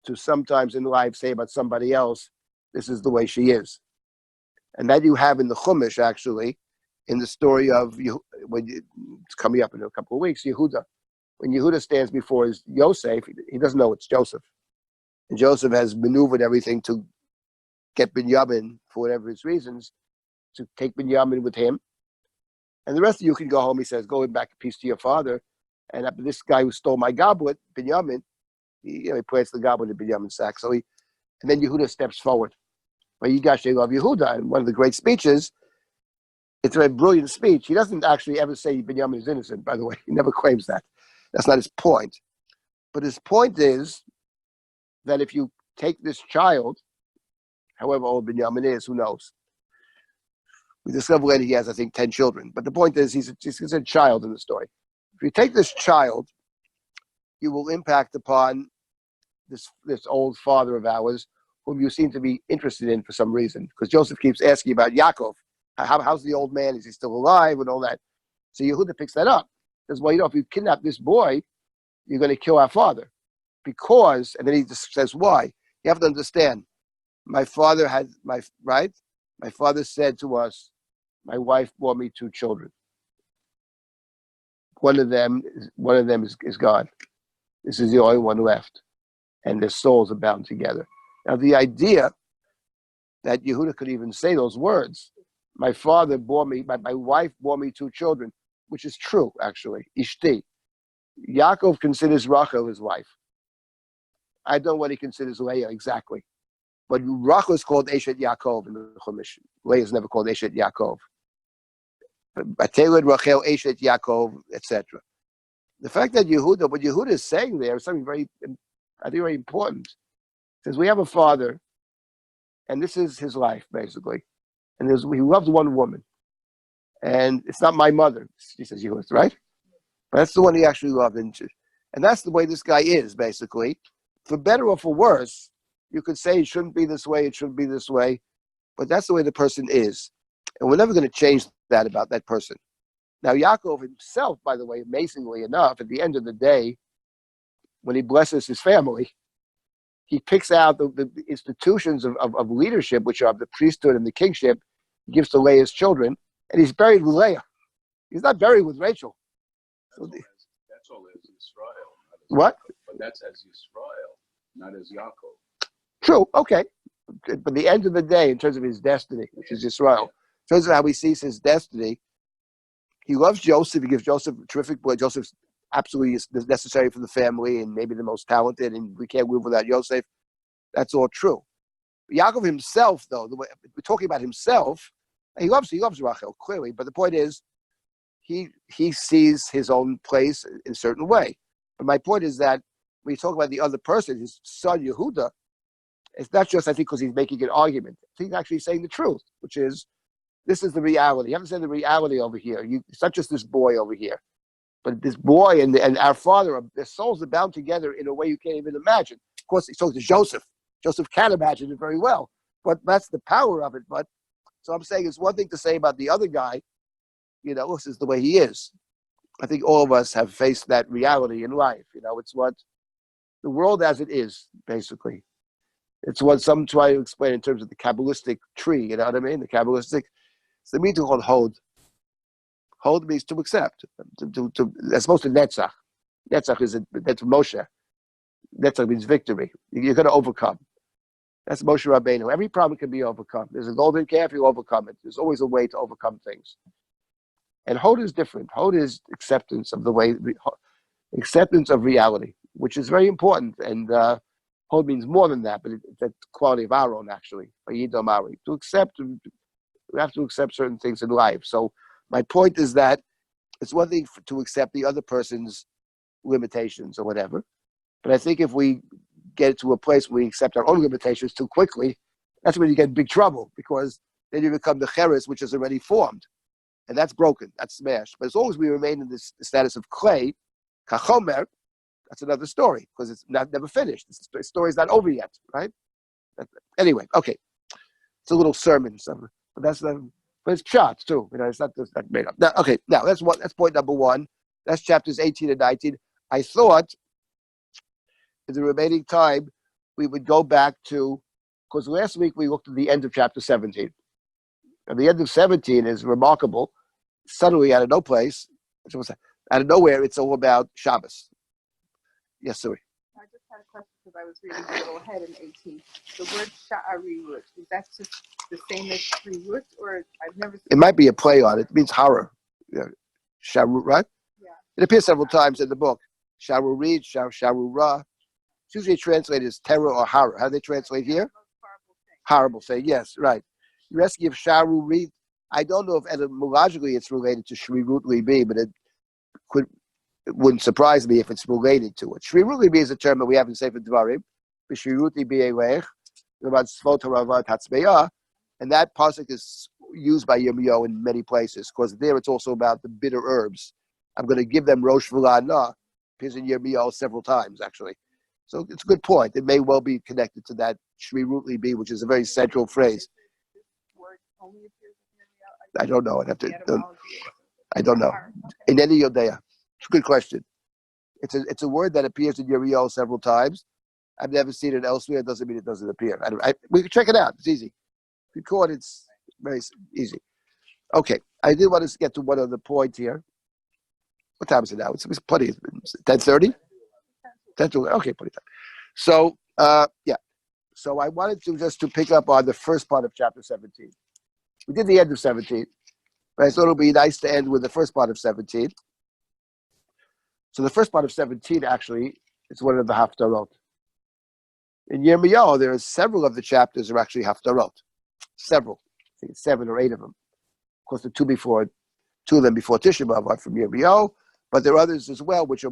to sometimes in life say about somebody else, this is the way she is. And that you have in the Chumash, actually, in the story of, it's coming up in a couple of weeks, Yehuda. When Yehuda stands before his Yosef, he doesn't know it's Joseph. And Joseph has maneuvered everything to get Binyamin, for whatever his reasons, to take Binyamin with him. And the rest of you can go home, he says, go back in peace to your father. And this guy who stole my goblet, Binyamin, he plants the goblet in Binyamin's sack. And then Yehuda steps forward. But Yigash love Yehuda, and one of the great speeches, it's a very brilliant speech. He doesn't actually ever say Binyamin is innocent, by the way. He never claims that. That's not his point. But his point is that if you take this child, however old Binyamin is, who knows? We discover later he has, I think, 10 children. But the point is, he's a child in the story. If you take this child, you will impact upon this old father of ours, whom you seem to be interested in for some reason. Because Joseph keeps asking about Yaakov. How's the old man? Is he still alive? And all that. So Yehuda picks that up. Says, well, if you kidnap this boy, you're going to kill our father. Because, and then he just says, why? You have to understand, my father said to us, my wife bore me 2 children. One of them is gone. This is the only one left. And their souls are bound together. Now, the idea that Yehuda could even say those words, my wife bore me 2 children, which is true, actually, Ishti. Yaakov considers Rachel his wife. I don't know what he considers Leah exactly. But Rachel is called Eshet Yaakov in the Chumash. Leah is never called Eshet Yaakov. Bateled Rachel, Eshet Yaakov, etc. The fact that what Yehuda is saying there is something very, I think, very important. He says, we have a father, and this is his life, basically. And he loves one woman. And it's not my mother, he says, Yehuda, right? But that's the one he actually loved. And And that's the way this guy is, basically. For better or for worse, you could say it shouldn't be this way, it shouldn't be this way, but that's the way the person is. And we're never going to change that about that person. Now, Yaakov himself, by the way, amazingly enough, at the end of the day, when he blesses his family, he picks out the institutions of leadership, which are the priesthood and the kingship. He gives to Leah's children, and he's buried with Leah. He's not buried with Rachel. That's all as Israel. What? But that's as Israel, not as Yaakov. True, okay. But the end of the day, in terms of his destiny, which is Israel, in terms of how he sees his destiny, he loves Joseph. He gives Joseph a terrific boy. Joseph's absolutely necessary for the family and maybe the most talented, and we can't live without Joseph. That's all true. Yaakov himself, though, the way we're talking about himself, he loves Rachel, clearly, but the point is, he sees his own place in a certain way. But my point is that when you talk about the other person, his son Yehuda, it's not just, I think, because he's making an argument. He's actually saying the truth, which is, this is the reality. You have to say the reality over here. It's not just this boy over here, but this boy and our father, their souls are bound together in a way you can't even imagine. Of course, he talks to Joseph. Joseph can't imagine it very well, but that's the power of it. But so I'm saying it's one thing to say about the other guy, this is the way he is. I think all of us have faced that reality in life. It's what the world as it is, basically. It's what some try to explain in terms of the Kabbalistic tree, you know what I mean? The Kabbalistic, it's the meaning called hold. Hold means to accept. That's supposed to netzach. Netzach that's Moshe. Netzach means victory. You're going to overcome. That's Moshe Rabbeinu. Every problem can be overcome. There's a golden calf, you overcome it. There's always a way to overcome things. And Hod is different. Hod is acceptance of acceptance of reality, which is very important. And Hod means more than that, but it's that quality of our own, actually. To accept, we have to accept certain things in life. So my point is that it's one thing to accept the other person's limitations or whatever. But I think if we get to a place where we accept our own limitations too quickly, that's when you get in big trouble, because then you become the cheres, which is already formed. And that's broken, that's smashed. But as long as we remain in this status of clay, kachomer, that's another story, because it's never finished. The story's not over yet, right? Anyway, okay. It's a little sermon, but it's shots too. It's not just that made up. Now, okay, now that's point number one. That's chapters 18 and 19. I thought in the remaining time we would go back to, because last week we looked at the end of chapter 17. And the end of 17 is remarkable. Suddenly, out of no place, out of nowhere, it's all about Shabbos. Yes, sir. I just had a question because I was reading a little ahead in 18. The word sha'arirut, is that just the same as shrirut, or I've never seen it? Might be a play on it. It means horror. Yeah. Sharut, right? Yeah. It appears several times in the book. Sharurit, Sharura. It's usually translated as terror or horror. How do they translate here? Horrible thing. Yes, right. You're asking if Sharurit, I don't know if etymologically it's related to Shrirut Libi, but it wouldn't surprise me if it's related to it. Shrirut Libi is a term that we have in Sefer Dvarim. Shrirut Libi Elech, about Svot Haravat Hatzbeah, and that pasuk is used by Yirmiyahu in many places, because there it's also about the bitter herbs. I'm going to give them Rosh V'La'ana, appears in Yirmiyahu several times, actually. So it's a good point. It may well be connected to that Shrirut Libi, which is a very central phrase. I don't know. I don't know. In any Yodea. It's a good question. It's a word that appears in Yirmiyahu several times. I've never seen it elsewhere. It doesn't mean it doesn't appear. We can check it out. It's easy. Record, it's very easy. Okay. I did want to get to one other point here. What time is it now? It's plenty. 10:30? 10:30. Okay, plenty of time. So, yeah. So I wanted to pick up on the first part of chapter 17. We did the end of 17, but I thought it would be nice to end with the first part of 17. So the first part of 17 actually is one of the haftarot. In Yirmiyahu, there are several of the chapters are actually haftarot. Several. I think it's 7 or 8 of them. Of course, the two of them before Tisha B'Av are from Yirmiyahu, but there are others as well which are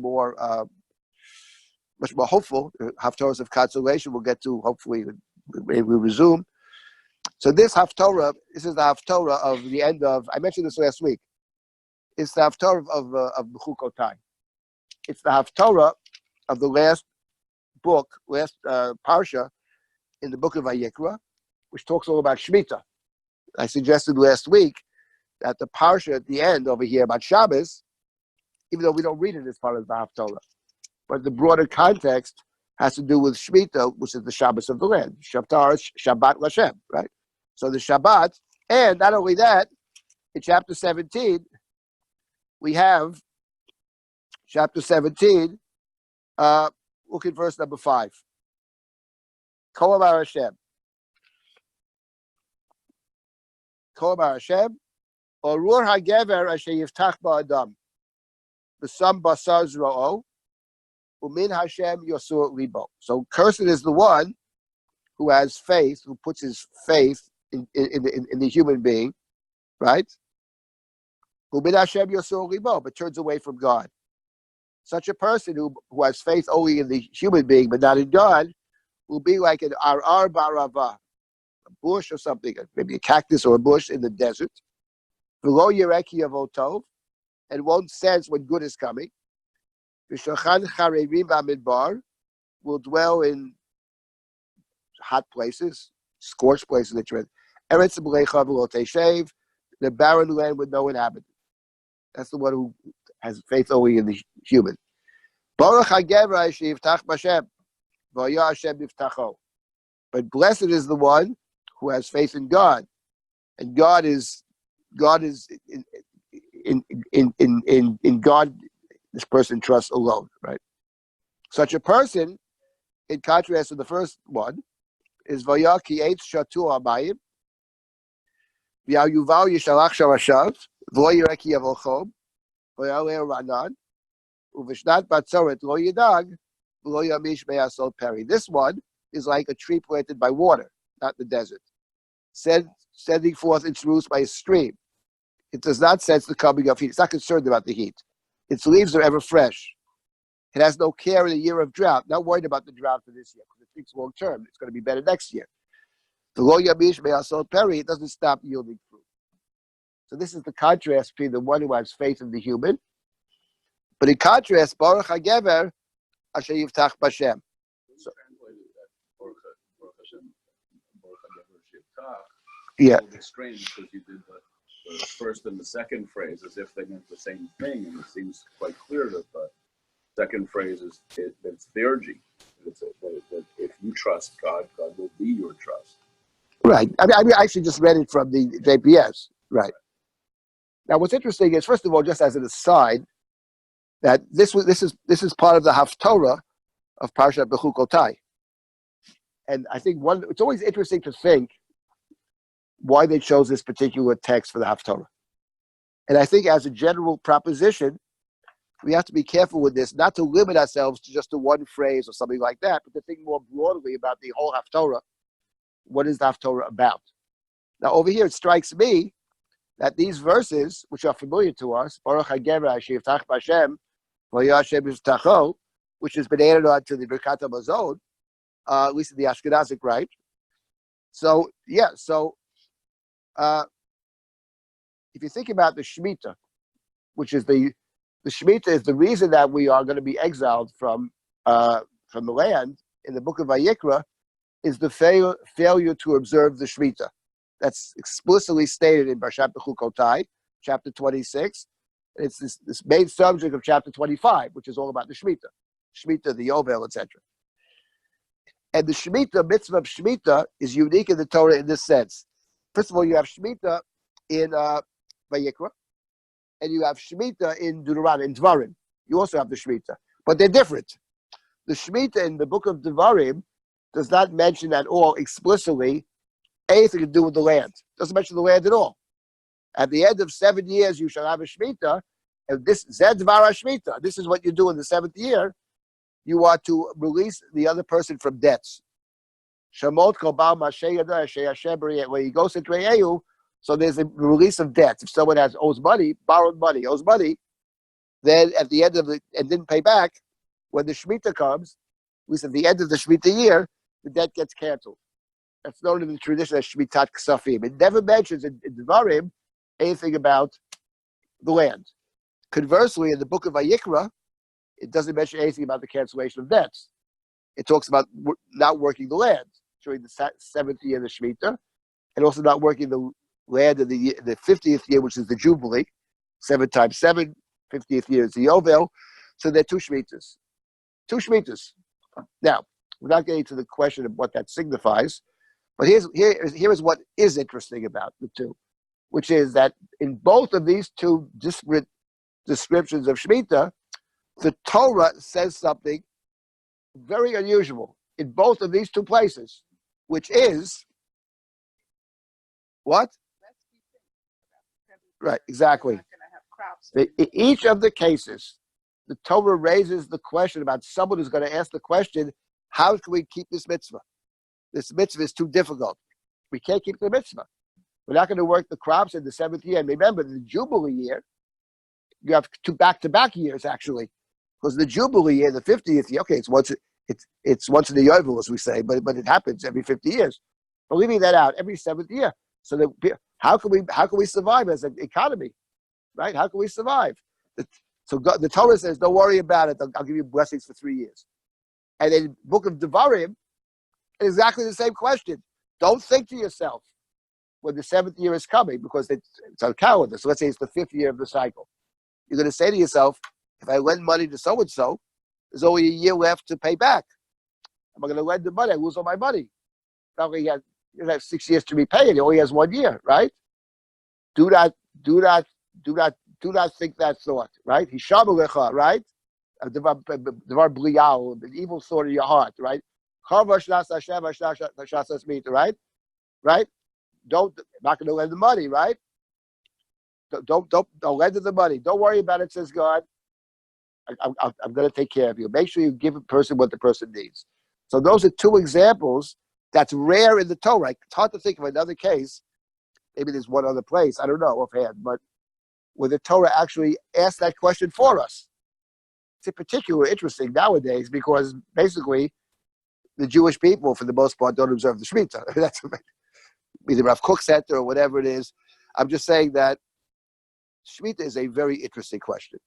much more hopeful. Haftarahs of consolation we'll get to, hopefully, maybe we'll resume. So this Haftarah, this is the Haftarah of the end of, I mentioned this last week, it's the Haftarah of Bechukotai. It's the Haftarah of the last parsha in the book of Vayikra, which talks all about Shemitah. I suggested last week that the parsha at the end over here about Shabbos, even though we don't read it as part of the Haftorah, but the broader context has to do with Shemitah, which is the Shabbos of the land. Shabbat Lashem, right? So the Shabbat, and not only that, in chapter 17, we have chapter 17, look at verse number 5. Kol Amar Hashem. Kol Amar Hashem. Orur HaGever Asher Yiftach Ba'adam. B'sam Basar Zro'o. Umin Hashem Yosur Libo. So cursed is the one who has faith, who puts his faith in the human being, right? Umin Hashem Yosur Libo, but turns away from God. Such a person who has faith only in the human being, but not in God, will be like an arar barava, a bush or something, maybe a cactus or a bush in the desert. V'lo yereki avotov, and won't sense when good is coming. V'shochan charerim b'amidbar, will dwell in hot places, scorched places. Eretz b'leicha v'lo teshev, the barren land with no inhabitant. That's the one who has faith only in the human. Baruch HaGever Asher Yiftach B'Hashem, v'Haya Hashem Yiftacho. But blessed is the one who has faith in God, and God is in God. This person trusts alone, right? Such a person, in contrast to the first one, is V'Haya Ki Eitz Shatur Hamayim, V'Yuval Yishalach Sharashav, V'Lo Yireh Ki Yavo Chom, V'Yaleh Ranan, Uv'Shnat Batzoret Lo Yidag, V'Lo Yamish Me'asol Peri. This one is like a tree planted by water, not the desert, sending forth its roots by a stream. It does not sense the coming of heat. It's not concerned about the heat. Its leaves are ever fresh. It has no care in a year of drought. Not worried about the drought for this year, because it thinks long term. It's going to be better next year. The Lo Yamish Me'asol Peri, it doesn't stop yielding fruit. So this is the contrast between the one who has faith in the human. But in contrast, Baruch HaGever Asher Yiftach B'Hashem. So, yeah. A little bit strange because you did the first and the second phrase as if they meant the same thing, and it seems quite clear that the second phrase is it's theurgy. That if you trust God, God will be your trust. Right. I mean, I actually just read it from the JPS. Right. Now, what's interesting is, first of all, just as an aside, that this is part of the Haftorah of Parshat Bechukotai, and I think it's always interesting to think why they chose this particular text for the Haftorah. And I think, as a general proposition, we have to be careful with this, not to limit ourselves to just the one phrase or something like that, but to think more broadly about the whole Haftorah. What is the Haftorah about? Now, over here, it strikes me that these verses, which are familiar to us, Baruch HaGever Asher Yiftach B'Hashem, V'Haya Hashem Yiftacho, which has been added on to the Birkat HaMazon, at least in the Ashkenazic rite. So, yeah, if you think about the Shemitah, which is the Shemitah is the reason that we are going to be exiled from the land in the book of Vayikra, is the failure to observe the Shemitah. That's explicitly stated in Parshat Bechukotai, chapter 26. And it's this main subject of chapter 25, which is all about the Shemitah, the Yovel, etc. And the Shemitah, mitzvah of Shemitah, is unique in the Torah in this sense. First of all, you have Shemitah in Vayikra, and you have Shemitah in Deuteronomy, in Dvarim. You also have the Shemitah, but they're different. The Shemitah in the book of Dvarim does not mention at all explicitly anything to do with the land. Doesn't mention the land at all. At the end of 7 years, you shall have a Shemitah, and this Zed Dvar Shemitah. This is what you do in the 7th year. You are to release the other person from debts. Shamot Kobal Mashayada Shayashem, where he goes to Treyu. So there's a release of debts. If someone owes money, borrowed money, owes money, then at the end of and didn't pay back, when the Shemitah comes, at least at the end of the Shemitah year, the debt gets canceled. That's known in the tradition as Shmitat Ksafim. It never mentions in Dvarim anything about the land. Conversely, in the book of Vayikra, It doesn't mention anything about the cancellation of debts. It talks about not working the land during the 7th year of the Shemitah, and also not working the land in the 50th year, which is the Jubilee. 7 times 7, 50th year is the Yovel. So they're two Shemitahs. Two Shemitahs. Now, we're not getting to the question of what that signifies, but here is what is interesting about the two, which is that in both of these two disparate descriptions of Shemitah, the Torah says something very unusual in both of these two places, which is what? Right, exactly. In each of the cases, the Torah raises the question about someone who's going to ask the question, how can we keep this mitzvah? This mitzvah is too difficult. We can't keep the mitzvah. We're not going to work the crops in the 7th year. And remember, the Jubilee year, you have two back-to-back years, actually. Because the Jubilee year, the 50th year, okay, it's once in the Yovel, as we say, but it happens every 50 years. But leaving that out, every 7th year. So that how can we survive as an economy, right? How can we survive? So God, the Torah says, don't worry about it. I'll give you blessings for 3 years. And in the book of Devarim, exactly the same question. Don't think to yourself when the 7th year is coming, because it's on calendar. So let's say it's the 5th year of the cycle. You're going to say to yourself, if I lend money to so-and-so, there's only a year left to pay back. Am I going to lend the money? I lose all my money. Probably he has 6 years to repay it. He only has 1 year, right? Do not think that thought, right? Hishamalecha, right? Devar bliyal, the evil thought in your heart, right? Right? Right? I'm not going to lend the money, right? Don't lend the money. Don't worry about it, says God. I'm going to take care of you. Make sure you give a person what the person needs. So those are two examples that's rare in the Torah. It's hard to think of another case. Maybe there's one other place. I don't know offhand, but where the Torah actually asked that question for us. It's in particular interesting nowadays because basically the Jewish people, for the most part, don't observe the Shemitah. That's either Rav Kook Center or whatever it is. I'm just saying that Shemitah is a very interesting question.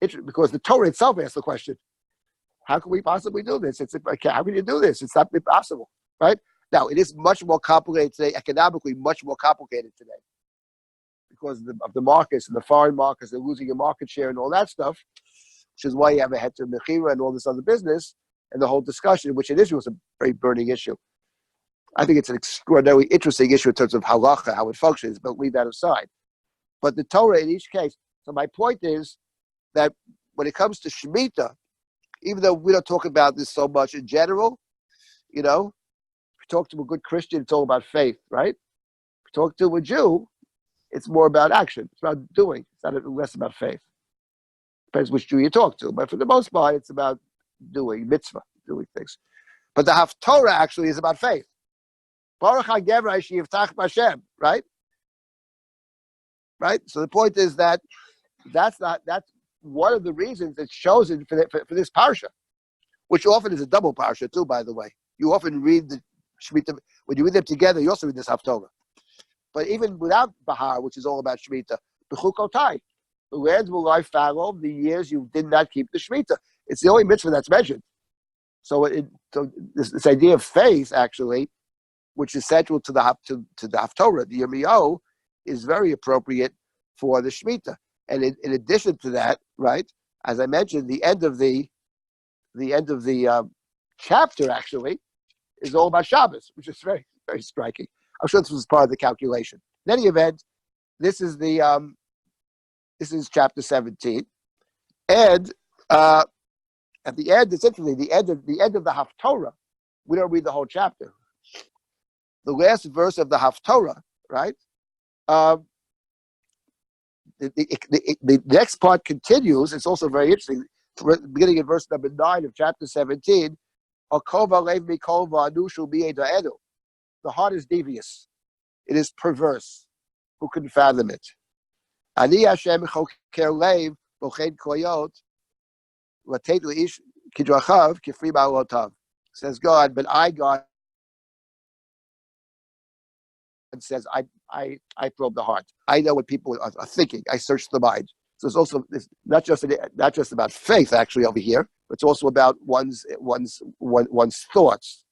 Because the Torah itself asks the question, how can we possibly do this? How can you do this? It's not impossible, right? Now, it is much more complicated today, economically much more complicated today. Because of the markets and the foreign markets, they're losing your market share and all that stuff, which is why you have a heter mechira and all this other business and the whole discussion, which it is was a very burning issue. I think it's an extraordinarily interesting issue in terms of halacha, how it functions, but leave that aside. But the Torah in each case, so my point is that when it comes to Shemitah, even though we don't talk about this so much in general, if you talk to a good Christian, it's all about faith, right? If you talk to a Jew, it's more about action. It's about doing. It's not less about faith. Depends which Jew you talk to. But for the most part, it's about doing mitzvah, doing things. But the Haftorah actually is about faith. Baruch HaGevra Sheyivtach B'Hashem, right? Right? So the point is that's one of the reasons it's chosen for this parsha, which often is a double parsha too, by the way. You often read the Shemitah, when you read them together, you also read this Haftorah. But even without Bahar, which is all about Shemitah, B'chukotai, the lands will lie fallow the years you did not keep the Shemitah. It's the only mitzvah that's mentioned. So this idea of faith, actually, which is central to the Haftorah, the Yirmiyahu, is very appropriate for the Shemitah. And in addition to that, right, as I mentioned, the end of the chapter actually is all about Shabbos, which is very, very striking. I'm sure this was part of the calculation. In any event, this is chapter 17, and at the end, it's interesting. The end of the Haftorah, we don't read the whole chapter. The last verse of the Haftorah, right? The next part continues. It's also very interesting. Beginning in verse number 9 of chapter 17, the heart is devious. It is perverse. Who can fathom it? Ani Hashem choker lev bochen koyot latet leish kidrachav kifri ba'alotav. Says God, but I, God, says I probe the heart. I know what people are thinking. I search the mind. So it's not just about faith actually over here, but it's also about one's thoughts,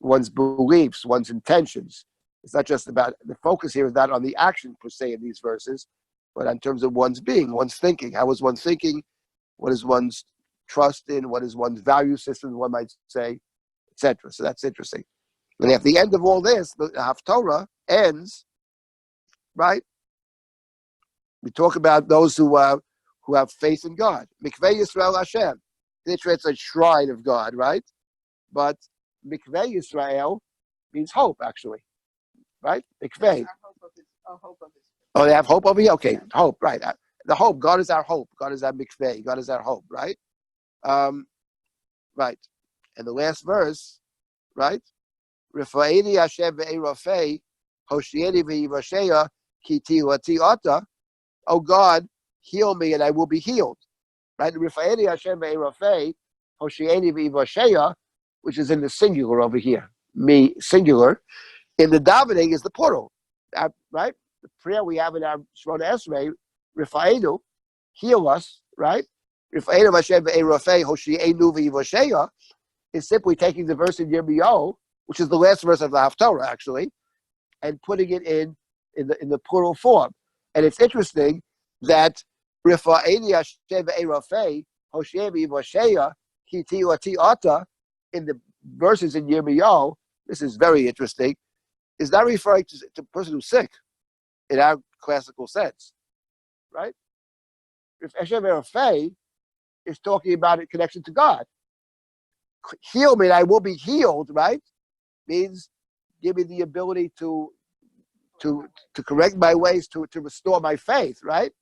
one's beliefs, one's intentions. It's not just about the focus here is not on the action per se in these verses, but in terms of one's being, one's thinking. How is one thinking? What is one's trust in? What is one's value system? One might say, etc. So that's interesting. And at the end of all this, the Haftorah ends, right? We talk about those who have faith in God. Mikveh Yisrael Hashem. It's a shrine of God, right? But Mikveh Yisrael means hope, actually, right? Mikveh. Oh, they have hope over here? Okay, hope, right. The hope, God is our hope. God is our mikveh. God is our hope, right? Right. And the last verse, right? Rifa'eni Hashem ve'erofei, hoshieni ve'yivasheya, ki ti'ati ata. Oh God, heal me and I will be healed. Right? Rifa'eni Hashem ve'erofei, hoshieni ve'yivasheya, which is in the singular over here. Me, singular. In the davening is the plural. Right? The prayer we have in our Shemona Esrei, Rifa'enu, heal us, right? Rifa'enu Hashem ve'erofei, hoshienu ve'yivasheya, is simply taking the verse in Yirmiyahu, which is the last verse of the Haftorah, actually, and putting it in the plural form. And it's interesting that Rifa'eni Hashem ve'erofei, hoshienu ve'yivasheya, ki ti'ati ata, in the verses in Yirmiyahu, this is very interesting, is not referring to a person who's sick in our classical sense, right? If Hashem Erofei is talking about a connection to God, heal me and I will be healed, right? Means give me the ability to correct my ways, to restore my faith, right?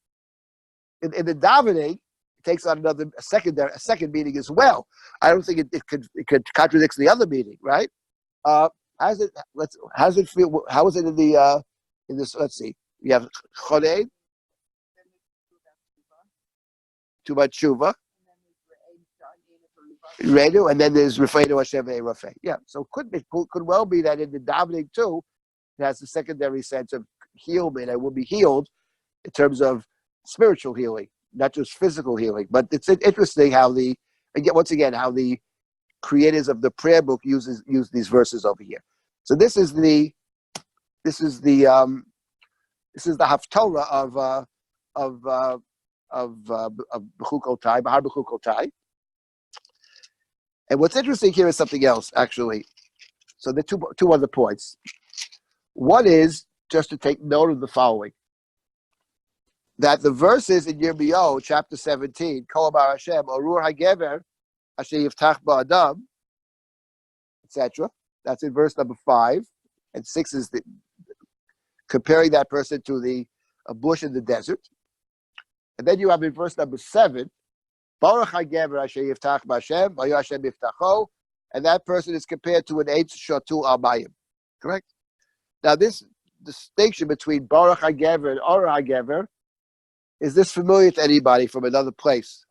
In the davening, it takes on a second meaning as well. I don't think it could contradict the other meaning, right? How is it feel? How is it in this? Let's see. We have chodein, tubat tshuva, redu, and then there's refreinu Hashem ve'erofei. Yeah, so could well be that in the davening too, it has a secondary sense of heal me and I will be healed in terms of spiritual healing, not just physical healing. But it's interesting how once again how the creators of the prayer book use these verses over here. So this is the Haftorah of Bechukotai, Bahar Bechukotai. And what's interesting here is something else, actually. So the two other points. One is just to take note of the following: that the verses in Yirmiyahu, chapter 17, Kol Amar Hashem, Arur HaGever, Asher Yiftach Ba'adam, etc. That's in verse number 5, and 6 is comparing that person to a bush in the desert. And then you have in verse number 7, Baruch HaGever Asher Yiftach B'Hashem, V'yu Hashem Yiftacho, and that person is compared to an Eitz Shotul Almayim. Correct? Now this distinction between Baruch HaGever and Or HaGever, is this familiar to anybody from another place?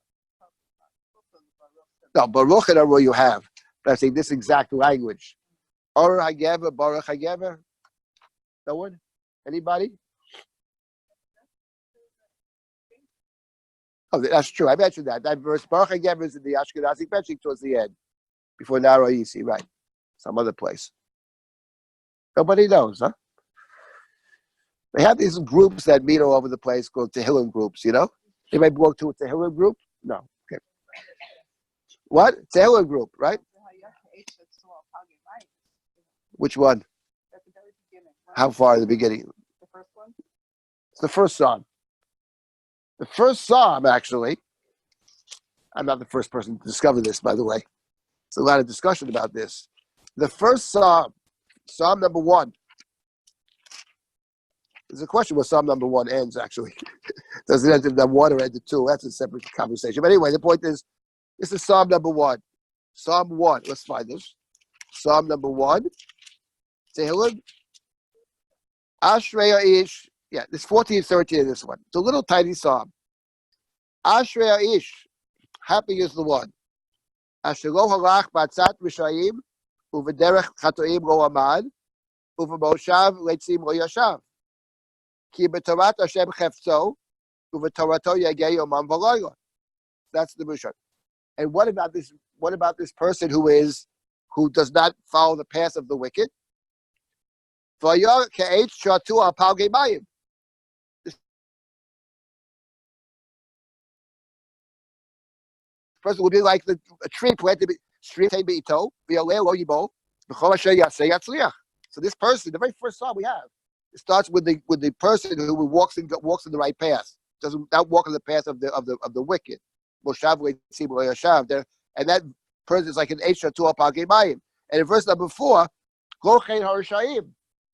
No, Baruch and Arur you have. But I'm saying this exact language. Or HaGever, Baruch HaGever? No one? Anybody? Oh, that's true. I mentioned that. That verse, Baruch HaGever, is in the Ashkenazi benching towards the end. Before Naro Yisi, right. Some other place. Nobody knows, huh? They have these groups that meet all over the place called Tehillim groups, you know? Anybody belong to a Tehillim group? No. Okay. What? Tehillim group, right? Which one? At the very beginning. How far in the beginning? The first one? It's the first psalm. The first psalm, actually, I'm not the first person to discover this, by the way. There's a lot of discussion about this. The first psalm, Psalm number 1. There's a question where Psalm number 1 ends, actually. Does it end in number 1 or end in 2? That's a separate conversation. But anyway, the point is, this is Psalm number 1. Psalm 1. Let's find this. Psalm number 1. Tehillim. Ashrei Ish. Yeah, there's 14 and 13 in this one. It's a little tiny psalm. Ashrei Ish. Happy is the one. Asher lo halach b'atzat rishayim u'v'derech chatoim lo amad u'v'moshav leitzim lo yashav. Ki b'torat Hashem chefzo That's the Mushar. And what about this? What about this person who does not follow the path of the wicked? This person will be like a tree planted. So this person, the very first psalm we have, it starts with the person who walks in the right path, doesn't not walk in the path of the wicked. And that person is like an Eisha to Apagayim. And in verse number 4,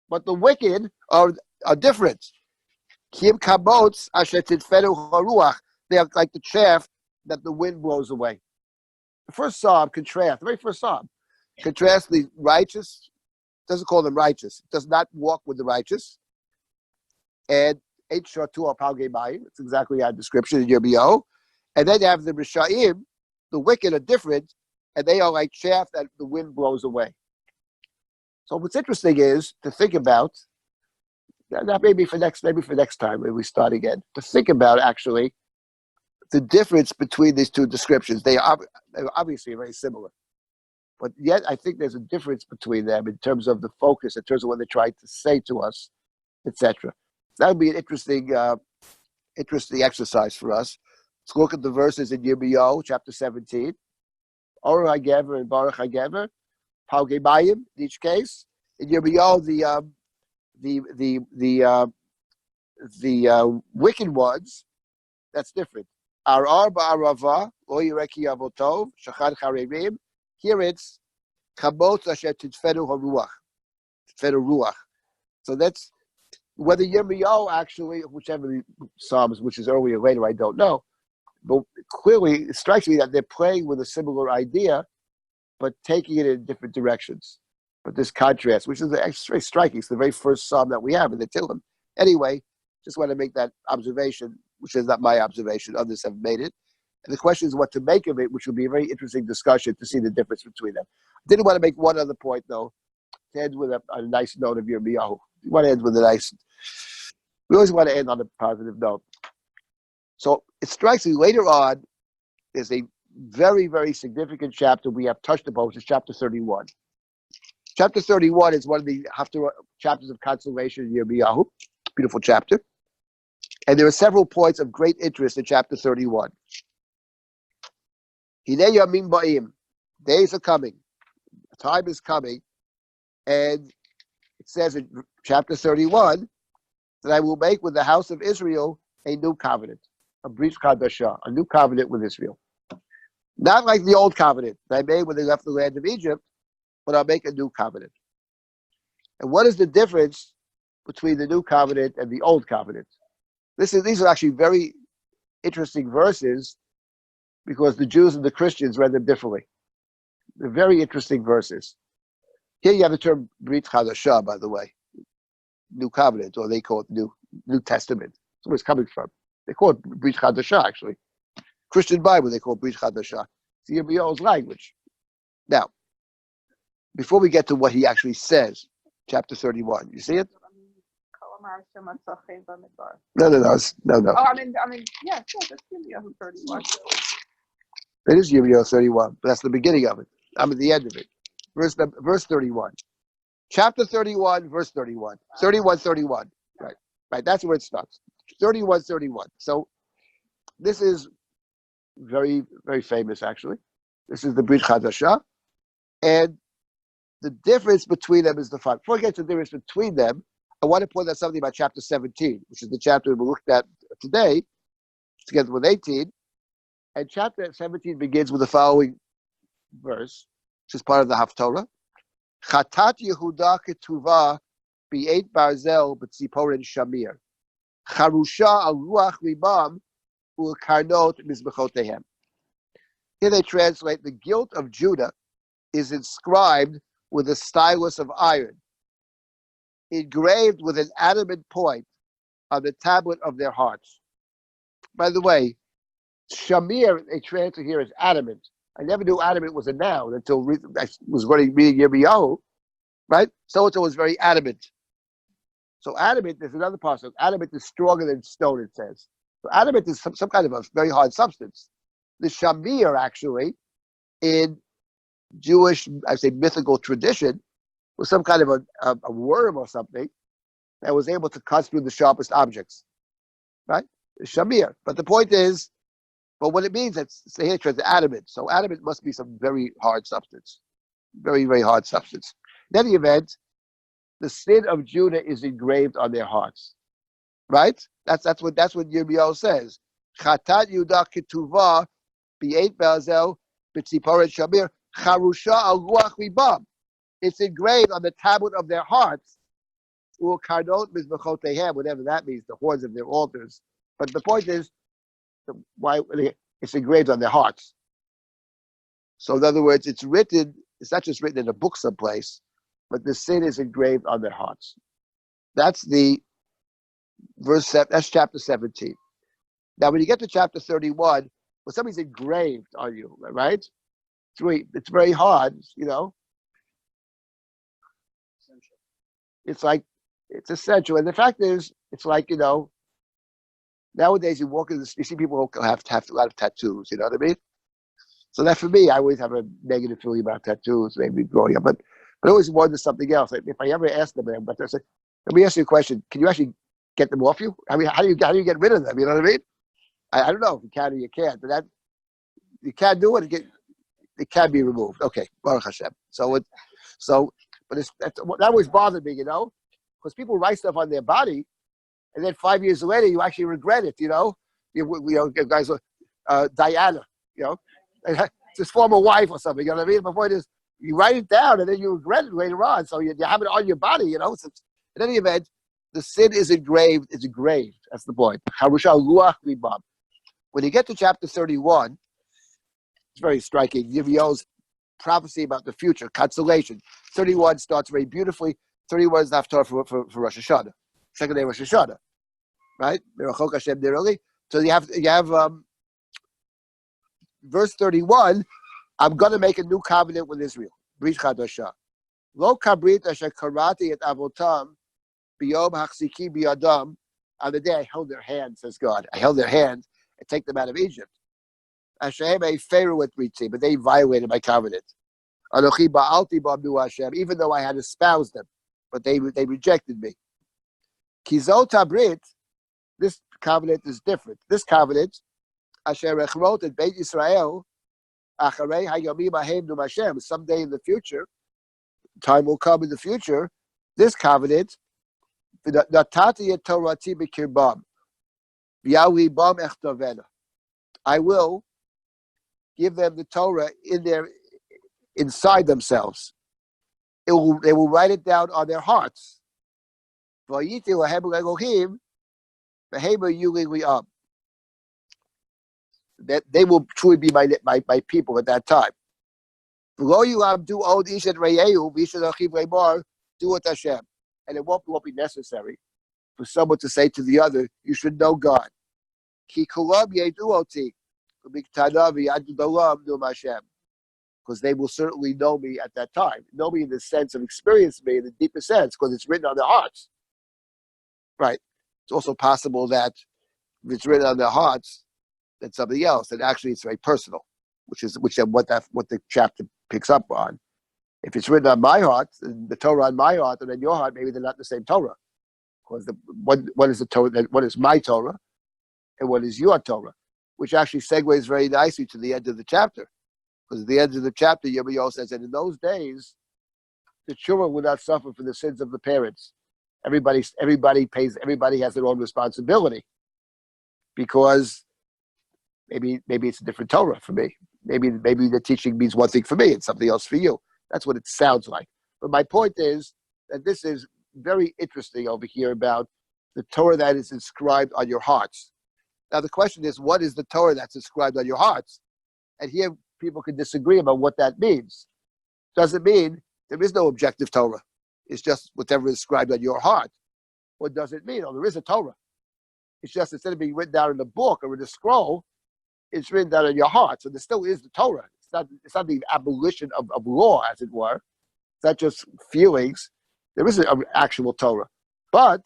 but the wicked are different. They are like the chaff that the wind blows away. The first psalm contrasts, the very first psalm, contrasts the righteous, doesn't call them righteous, does not walk with the righteous. And it's exactly our description in Yirmiyahu. And then you have the Rishayim, the wicked are different, and they are like chaff that the wind blows away. So what's interesting is to think about, that maybe for next time when we start again, to think about actually the difference between these two descriptions. They're obviously very similar, but yet I think there's a difference between them in terms of the focus, in terms of what they're trying to say to us, etc. That would be an interesting exercise for us. Let's look at the verses in Yirmiyahu, chapter 17. Or HaGever and Baruch HaGever, Palgemayim, in each case. In Yirmiyahu, the wicked ones, that's different. Arar ba'arava, lo yireki avotov, shachad charerim. Here it's Kamot asher titfenu haruach, titfenu ruach. So that's whether Yirmiyahu actually, whichever Psalms, which is earlier or later, I don't know. But clearly, it strikes me that they're playing with a similar idea, but taking it in different directions. But this contrast, which is very striking, it's the very first psalm that we have in the Tehillim. Anyway, just want to make that observation, which is not my observation. Others have made it. And the question is what to make of it, which will be a very interesting discussion to see the difference between them. I didn't want to make one other point, though, to end with a nice note of Yirmiyahu. We want to end with we always want to end on a positive note. So it strikes me later on, there's a very, very significant chapter we have touched upon, which is chapter 31. Chapter 31 is one of the chapters of consolation in Yirmiyahu. Beautiful chapter. And there are several points of great interest in chapter 31. Hinei yamim ba'im. Days are coming. Time is coming. And it says in chapter 31 that I will make with the house of Israel a new covenant. A brit chadashah, a new covenant with Israel. Not like the old covenant that I made when they left the land of Egypt, but I'll make a new covenant. And what is the difference between the new covenant and the old covenant? These are actually very interesting verses because the Jews and the Christians read them differently. They're very interesting verses. Here you have the term Brit Chadashah, by the way, New Covenant, or they call it New Testament. That's where it's coming from. They call it Brit Chadashah, actually. Christian Bible, they call it Brit Chadashah. It's Yirmiyahu's language. Now, before we get to what he actually says, chapter 31, you see it? No. Oh, I mean, yes, that's Yirmiyahu 31. It is Yirmiyahu 31, but that's the beginning of it. I'm at the end of it. Verse 31. Chapter 31, verse 31. 31. Right. That's where it starts. 31. So this is very, very famous, actually. This is the Brit Chadashah. And the difference between them is the fact. Before I get to the difference between them, I want to point out something about chapter 17, which is the chapter we looked at today, together with 18. And chapter 17 begins with the following verse, which is part of the Haftorah. Chatat Yehuda ketuvah bi'et barzel b'tziporen shamir. Charusha al ruach libam u'karnot mizbechotehem. Here they translate, the guilt of Judah is inscribed with a stylus of iron, engraved with an adamant point on the tablet of their hearts. By the way, shamir, they translate here as adamant. I never knew adamant was a noun until I was reading Yirmiyahu, right? So-and-so was very adamant. So adamant, there's another passage. Adamant is stronger than stone, it says. So adamant is some kind of a very hard substance. The shamir, actually, in Jewish, I say, mythical tradition, was some kind of a worm or something that was able to cut through the sharpest objects, right? The shamir. But the point is, but what it means, it's the hatred is adamant. So adamant must be some very hard substance, very, very hard substance. In any event, the sin of Judah is engraved on their hearts, right? That's what Yirmiyahu says. Chatat Yudah ketuvah b'eit be'azel b'tziporet shamir charusha al ruach libam. It's engraved on the tablet of their hearts. U'karnot mizbechotehem, whatever that means, the horns of their altars. But the point is, why it's engraved on their hearts. So in other words, it's not just written in a book someplace, but the sin is engraved on their hearts. That's the verse 7, that's chapter 17. Now when you get to chapter 31, well, something's engraved on you, right? It's very hard, It's like, it's essential. And the fact is, it's like, nowadays you walk in the, you see people who have a lot of tattoos, you know what I mean? So that for me, I always have a negative feeling about tattoos, maybe growing up, but I always wanted something else. Like if I ever ask them, but I say, let me ask you a question. Can you actually get them off you? I mean, how do you get rid of them? You know what I mean? I don't know if you can or you can't, but that you can't do it. It can be removed. Okay, Baruch Hashem. But that always bothered me, because people write stuff on their body, and then 5 years later you actually regret it. Guys, Diana, it's his former wife or something. You know what I mean? My point is, you write it down and then you regret it later on. So you have it on your body. So in any event, the sin is engraved. It's engraved. That's the point. When you get to chapter 31, it's very striking. Yirmiyahu's prophecy about the future, consolation. 31 starts very beautifully. 31 is the haftarah for Rosh Hashanah, second day of Rosh Hashanah, right? So you have verse 31. I'm going to make a new covenant with Israel. Brit Chadasha. Lo kabrit asher karati et avotam biyom hachziki biyadam. On the day I held their hand, says God. I held their hand and take them out of Egypt. Hashem a Pharaoh with Britzi, but they violated my covenant. Anochi ba'alti ba'amdu Hashem, even though I had espoused them, but they rejected me. Kizot habrit, this covenant is different. This covenant, asher echrot et Beit Yisrael, acharei hayomim ahem nu Hashem. Someday in the future, time will come in the future. This covenant, natati et torati b'kirbam, v'yawi bam echtavena. I will give them the Torah inside themselves. They will write it down on their hearts. That they will truly be my people at that time. Do it Hashem. And it won't be necessary for someone to say to the other, you should know God. Because they will certainly know me at that time. Know me in the sense of experience me in the deepest sense, because it's written on their hearts. Right. It's also possible that if it's written on their hearts, that's something else. And actually it's very personal, which is what the chapter picks up on. If it's written on my heart, and the Torah on my heart, and then your heart, maybe they're not the same Torah. Because what is the Torah? What is my Torah, and what is your Torah? Which actually segues very nicely to the end of the chapter. Because at the end of the chapter, Yirmiyahu says that in those days, the children will not suffer for the sins of the parents. Everybody has their own responsibility. Because maybe it's a different Torah for me. Maybe the teaching means one thing for me and something else for you. That's what it sounds like. But my point is that this is very interesting over here about the Torah that is inscribed on your hearts. Now the question is, what is the Torah that's inscribed on your hearts? And here people can disagree about what that means. Does it mean there is no objective Torah? It's just whatever is inscribed on your heart. What does it mean? Oh, there is a Torah. It's just instead of being written down in a book or in a scroll, it's written down in your heart. So there still is the Torah. It's not the abolition of law, as it were. It's not just feelings. There is an actual Torah. But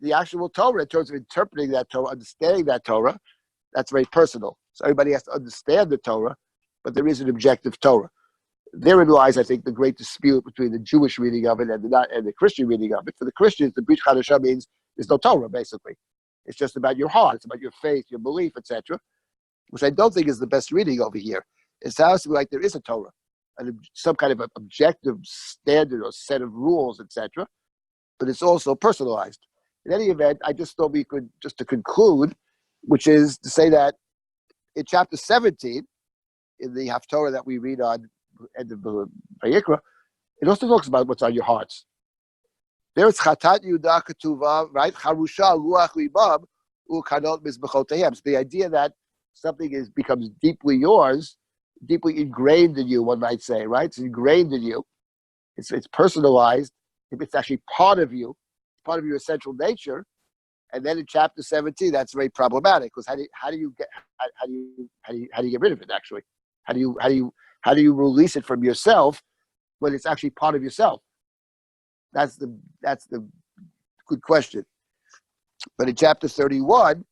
the actual Torah, in terms of interpreting that Torah, understanding that Torah, that's very personal. So everybody has to understand the Torah, but there is an objective Torah. Therein lies, I think, the great dispute between the Jewish reading of it and the Christian reading of it. For the Christians, the Brit Chadashah means there's no Torah, basically. It's just about your heart. It's about your faith, your belief, etc., which I don't think is the best reading over here. It sounds to me like there is a Torah, and some kind of objective standard or set of rules, etc., but it's also personalized. In any event, I just thought we could, just to conclude, which is to say that in chapter 17, in the Haftorah that we read on end of the Vayikra, it also talks about what's on your hearts. There's Chatat Yudah Ketuva, right? Charusha Ruach Libam Ukanot Mizbechotehem. So the idea that something becomes deeply yours, deeply ingrained in you, one might say, right? It's ingrained in you. It's personalized. It's actually part of you, part of your essential nature. And then in chapter 17, that's very problematic, because how do you get rid of it? Actually, how do you release it from yourself when it's actually part of yourself? That's the good question. But in chapter 31,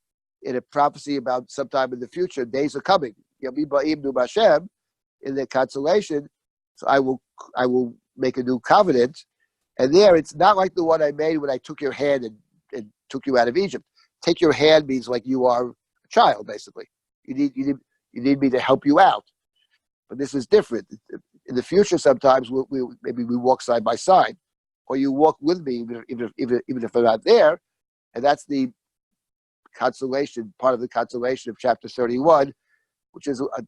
in a prophecy about sometime in the future, days are coming. Yamim ba'im nu b'Hashem, in the consolation. So I will make a new covenant, and there it's not like the one I made when I took your hand and took you out of Egypt. Take your hand means like you are a child, basically. You need me to help you out. But this is different. In the future, sometimes maybe we walk side by side, or you walk with me even if I'm not there, and that's the consolation, part of the consolation of chapter 31, which is a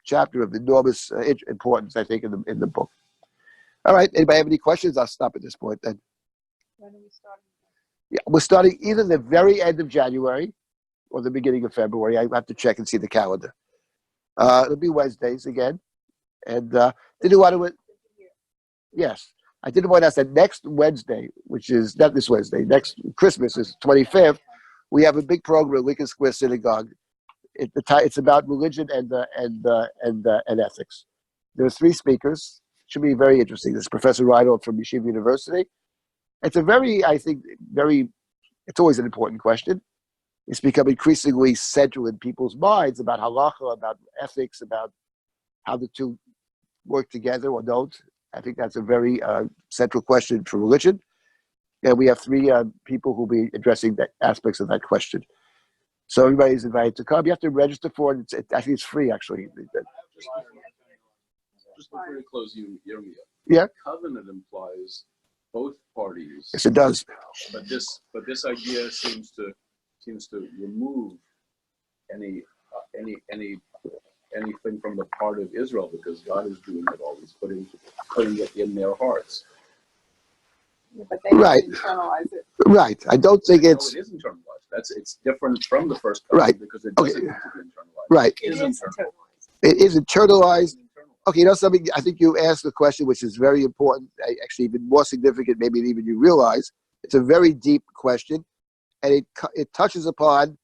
chapter of enormous importance, I think, in the book. All right. Anybody have any questions? I'll stop at this point then. When are we starting? Yeah, we're starting either the very end of January or the beginning of February. I have to check and see the calendar. It'll be Wednesdays again. And didn't want to. Yes, I didn't want to ask that next Wednesday, which is not this Wednesday. Next Christmas is 25th. We have a big program at Lincoln Square Synagogue. It's about religion and ethics. There are 3 speakers. Should be very interesting. There's Professor Reinhold from Yeshiva University. It's a it's always an important question. It's become increasingly central in people's minds about halacha, about ethics, about how the two work together or don't. I think that's a very central question for religion. And we have 3 people who will be addressing the aspects of that question. So everybody's invited to come. You have to register for it. It's free, actually. Just before you close, Yirmiyah. Yeah. Covenant implies both parties. Yes, it does. But this idea seems to remove anything from the part of Israel, because God is doing it all. He's putting it in their hearts. Yeah, but they right. Internalize it. Right. I don't think it's. No, it is internalized. It's different from the first covenant, right. Because it doesn't need to be internalized. Right. It is internalized. It is internalized. Okay, something, I think you asked a question which is very important, actually even more significant maybe than even you realize. It's a very deep question, and it touches upon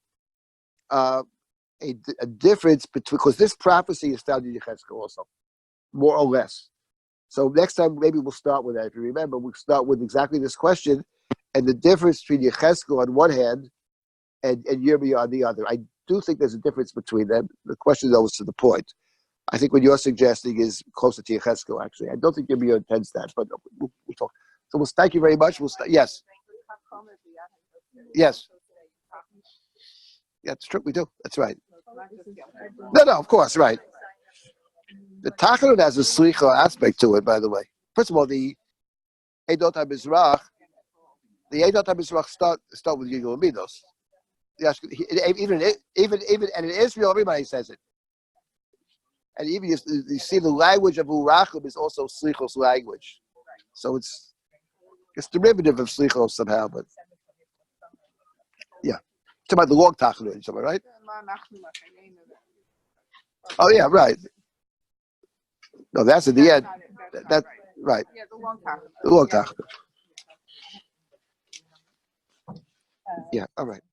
a difference between, because this prophecy is found in Yechezkel also, more or less. So next time maybe we'll start with that. If you remember, we'll start with exactly this question and the difference between Yechezkel on one hand and Yirmiyah on the other. I do think there's a difference between them. The question is always to the point. I think what you're suggesting is closer to Yechezkel, actually. I don't think Yirmiyah intends that, but we'll talk. So thank you very much. Yes. Yes. Yeah, it's true. We do. That's right. No, of course, right. The Tachanun has a slicha aspect to it, by the way. First of all, the Eidot HaMizrach, start with Yigul Midos. Yes, even and in Israel, everybody says it. And even you see the language of Urachim is also Slichos language. So it's derivative of Slichos somehow, but yeah. It's about the long Tachanun, right? Oh yeah, right. No, that's at the end. That's right. Yeah, the long Tachanun. The long Tachanun. Yeah, all right.